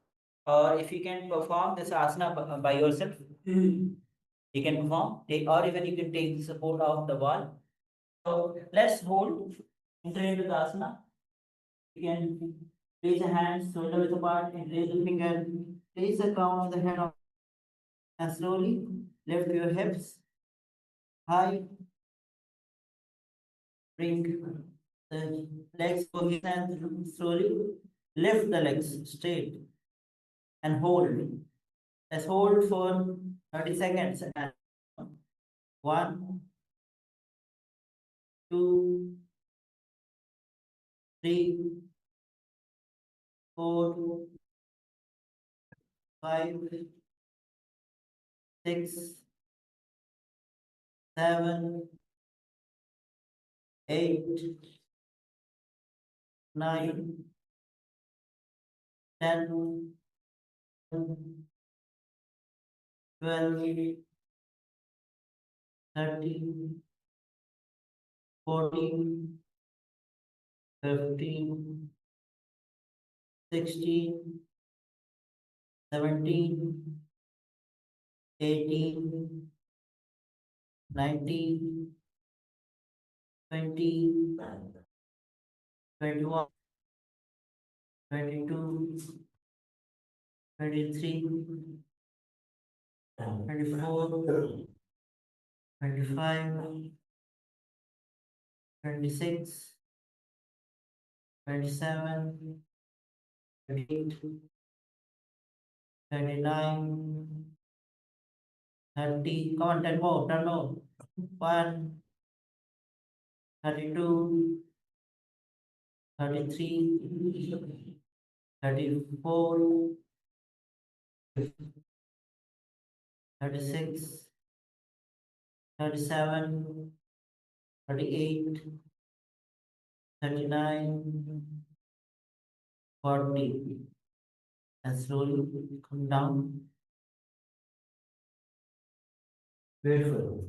Or if you can perform this asana by yourself, you can perform, or even you can take the support of the wall. So let's hold, enter into the asana. You can raise the hands, shoulder width apart, and raise the finger, place the crown of the head on, and slowly lift your hips high. Bring the legs position and slowly lift the legs straight and hold. Let's hold for 30 seconds. And 1, 2, 3, 4, 5, 6, 7, 8, 9, 10, 12, 13, 14, 15, 16, 17, 18, 19, 20, 21, 22, 23, 24, 25, 26, 27, 28, 29, 30. Come on, 10 more, 10 more. 1, 32, 33, 34, 36, 37, 38, 39, 40. And slowly come down. Beautiful.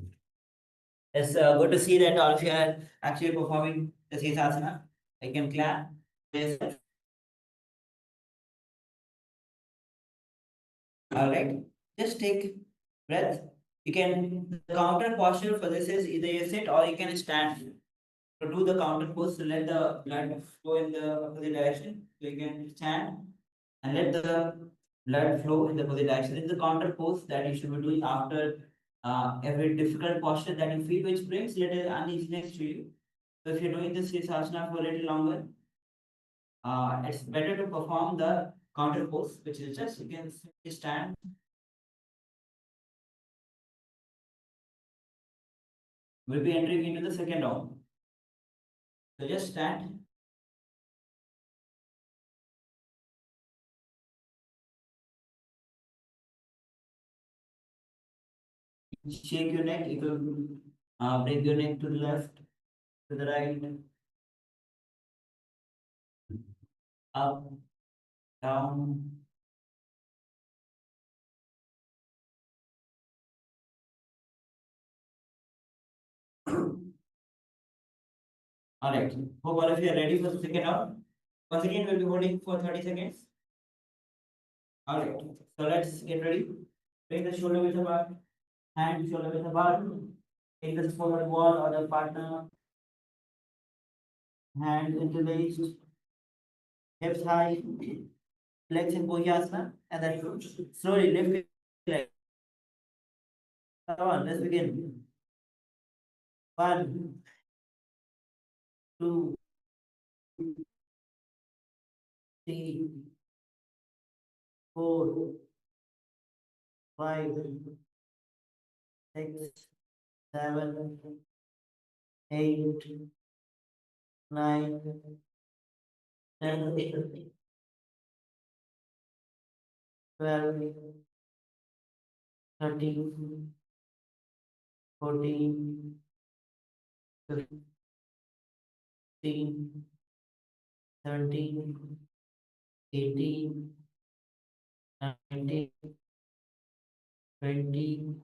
It's good to see that all of you are actually performing the asana. I can clap. Yes. All right. Just take breath. You can, the counter posture for this is either you sit or you can stand. To do the counter pose, to let the blood flow in the opposite direction. So you can stand and let the blood flow in the opposite direction. This is the counter pose that you should be doing after every difficult posture that you feel, which brings little uneasiness to you. So if you're doing this asana for a little longer, it's better to perform the counter pose, which is just you can simply stand. We'll be entering into the second round. So just stand. Shake your neck. You can bring your neck to the left, to the right, up, down. All right. Hope all of you are ready for the second round. Once again, we'll be holding for 30 seconds. All right. So let's get ready. Bring the shoulder width apart, hand shoulder width apart. Take the support of the wall or the partner. Hand interlaced, hips high, legs in Vinyasa, and then slowly lift your leg. Come on, let's begin. 1, 2, 3, 4, 5, 6, 7, 8, 9, 10, 12, 13, 14, 15, 17, 18, 19, 20,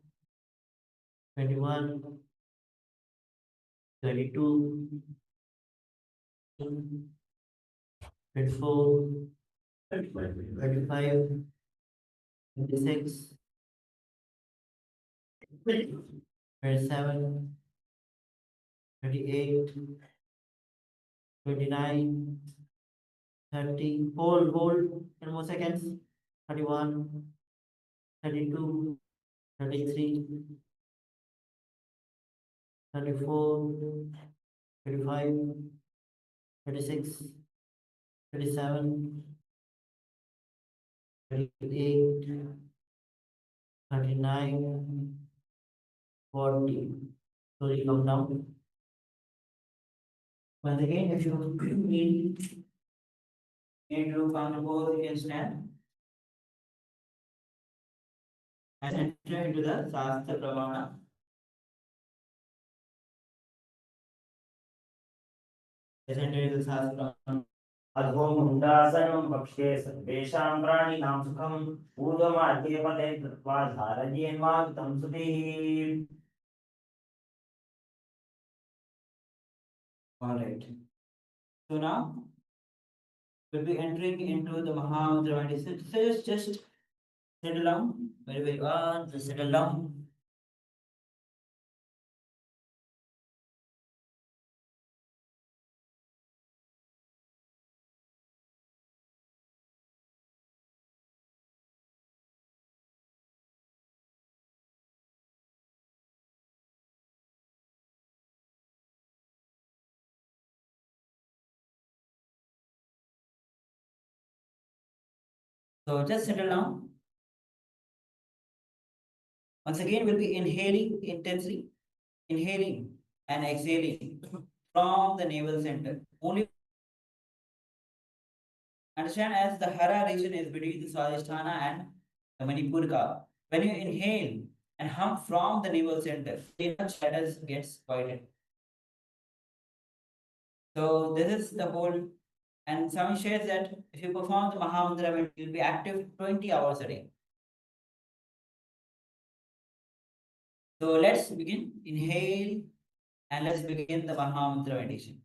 21, 22, 24, 25, 26, 27, 28, 29, 30, hold, 10 more seconds, 31, 32, 33, 34, 35, 36, 37, 38, 39, 40. Slowly come down. Once again, if you need to counter pose, you can stand and enter into the Sastra Pramana. Enter into the Sastra Pramana. अधो मुंडासनं भक्ष्ये सर्वेषां प्राणिनां सुखम् ऊर्ध्वमार्गे पदे कृत्वा धारयेन्मारुतं सुधीः. All right. So now we'll be entering into the Mahavakya meditation. So just settle down. Wherever you are, just settle down. So just settle down. Once again, we'll be inhaling intensely, inhaling and exhaling from the navel center. Only understand as the Hara region is between the Swadhisthana and the Manipurka. When you inhale and hum from the navel center, the status gets quieted. So this is the whole, and Swami shares that if you perform the Mahamantra, you'll be active 20 hours a day. So let's begin. Inhale And let's begin the Mahamantra meditation.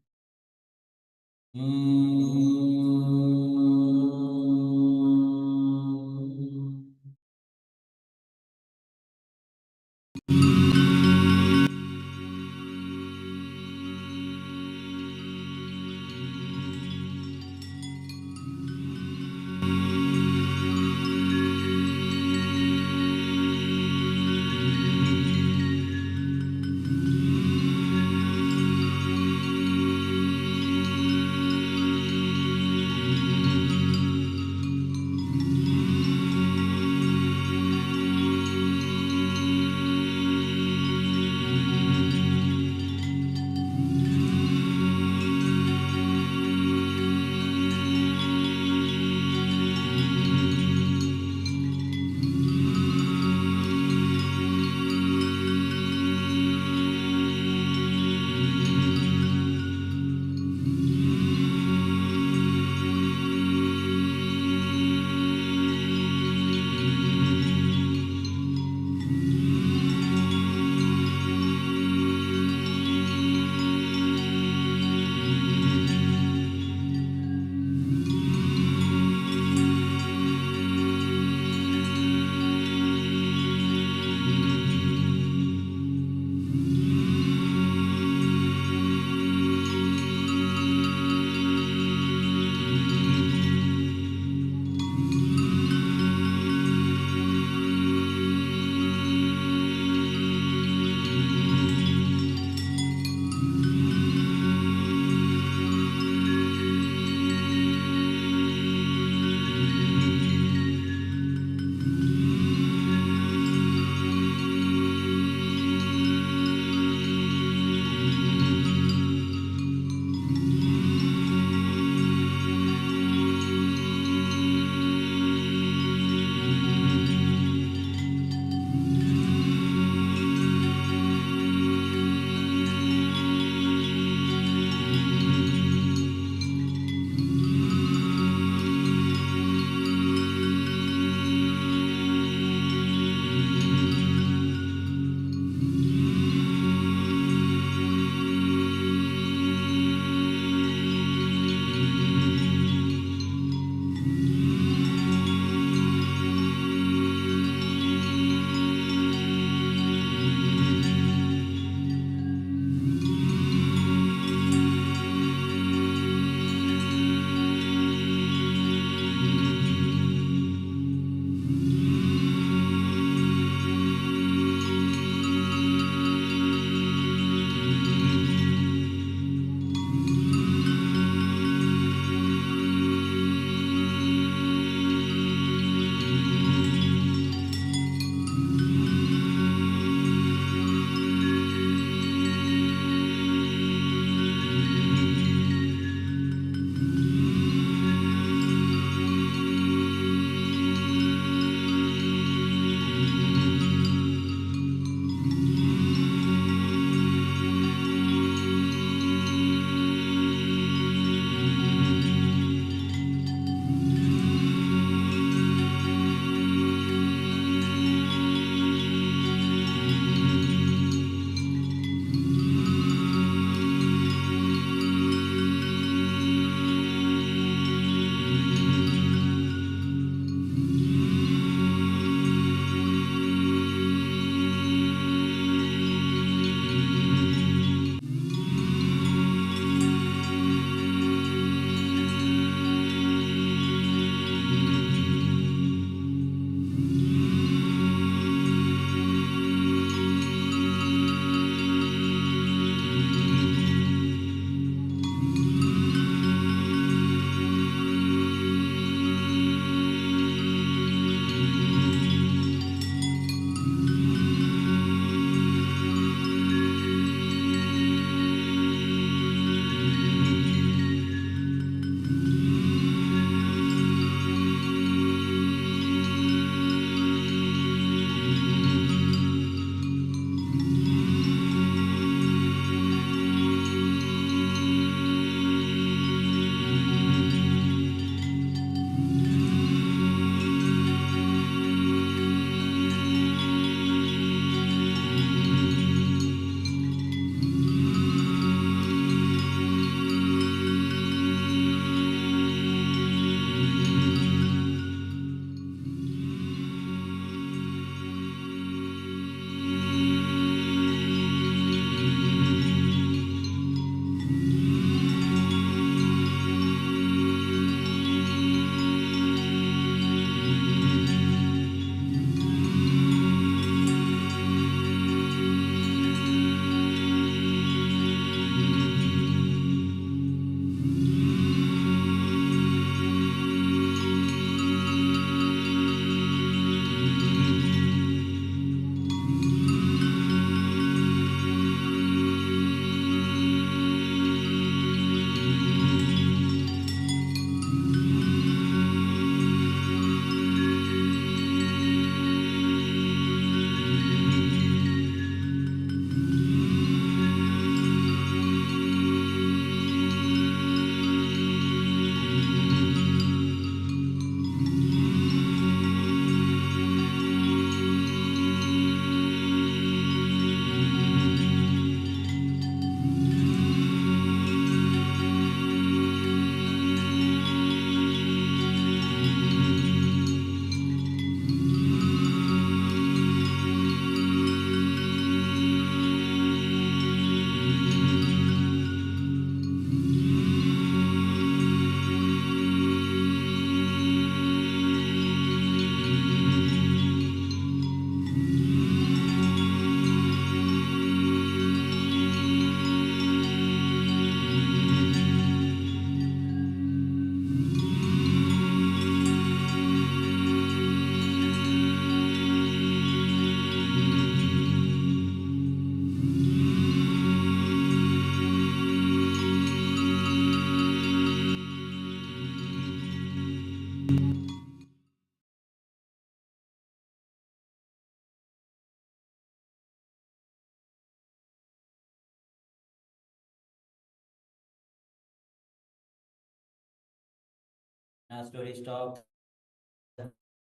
Now slowly stop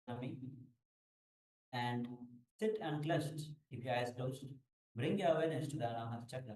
humming and sit unclenched. Keep your eyes closed. Bring your awareness to the Anahata chakra.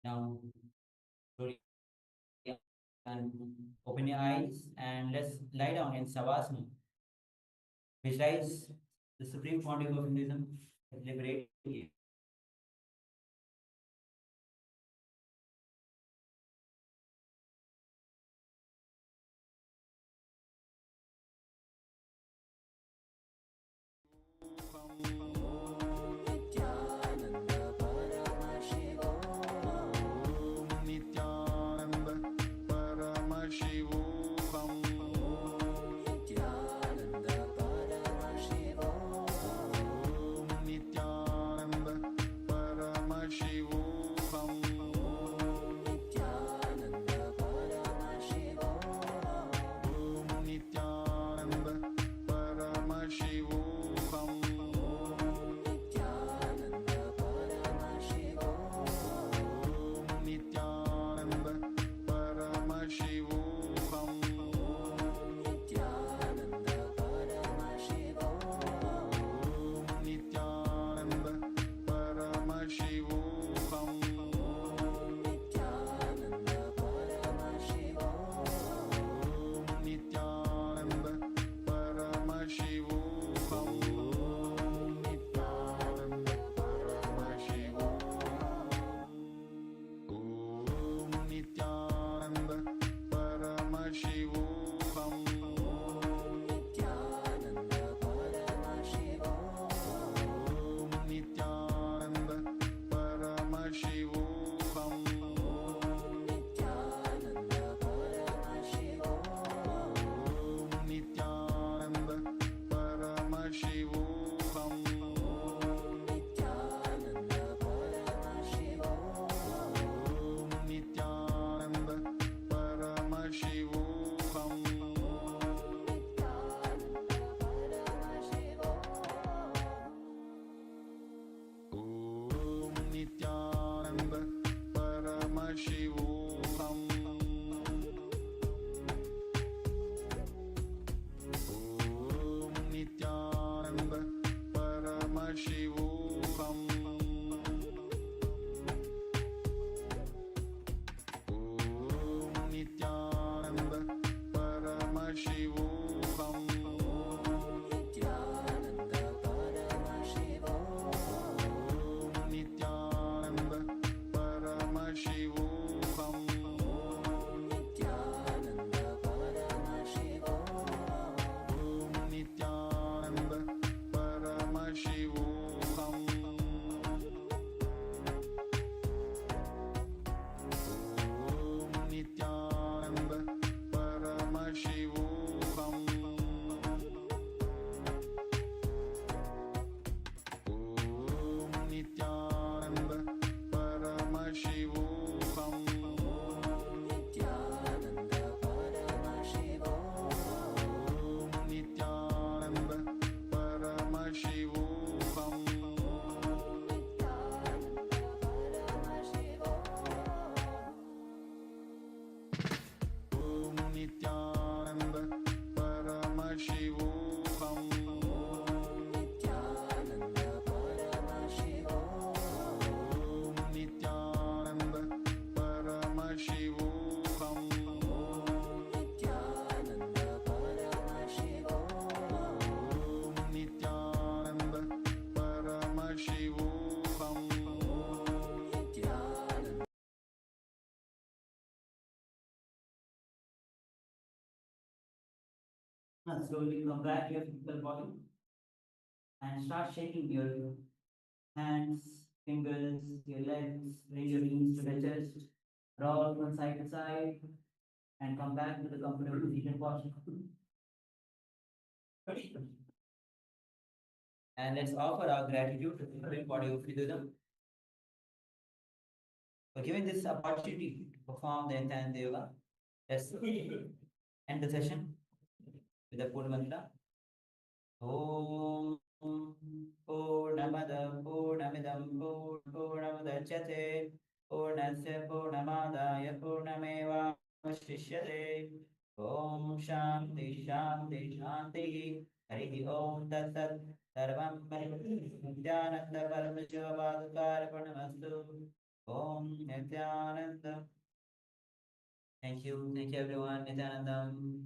Now slowly and open your eyes and let's lie down in Savasana. Visualize the supreme pontiff of Hinduism liberating you. Nithyananda Paramashivam Nithyananda Paramashivam Nithyananda Paramashivam Nithyananda Paramashivam Nithyananda Paramashivam Nithyananda Paramashivam Nithyananda Paramashivam Nithyananda Paramashivam Nithyananda Paramashivam Nithyananda Paramashivam Nithyananda Paramashivam Nithyananda Paramashivam Nithyananda Paramashivam Om Nithyananda Paramashivam Nithyananda Paramashivam Om Nithyananda Paramashivam Nithyananda Paramashivam Om Nithyananda Paramashivam Nithyananda Paramashivam Om Nithyananda Paramashivam Om Nithyananda Paramashivam Om Nithyananda Now slowly come back to your physical body and start shaking your hands, fingers, your legs, bring your knees to the chest, roll from side to side, and come back to the comfortable seated posture. And let's offer our gratitude to the Supreme Body of Hinduism for giving this opportunity to perform the Nithyananda Yoga. Let's end the session with the full mantra. Om Purnamada Purnamidam Purnamudachyate Purnasya Purnamadaya Purnameva Vashishyate Om Shanti Shanti Shanti Hari Om Tat Sat Sarvam Nithyananda Paramashiva Namaskara Om Nithyananda. Thank you everyone. Nithyanandam.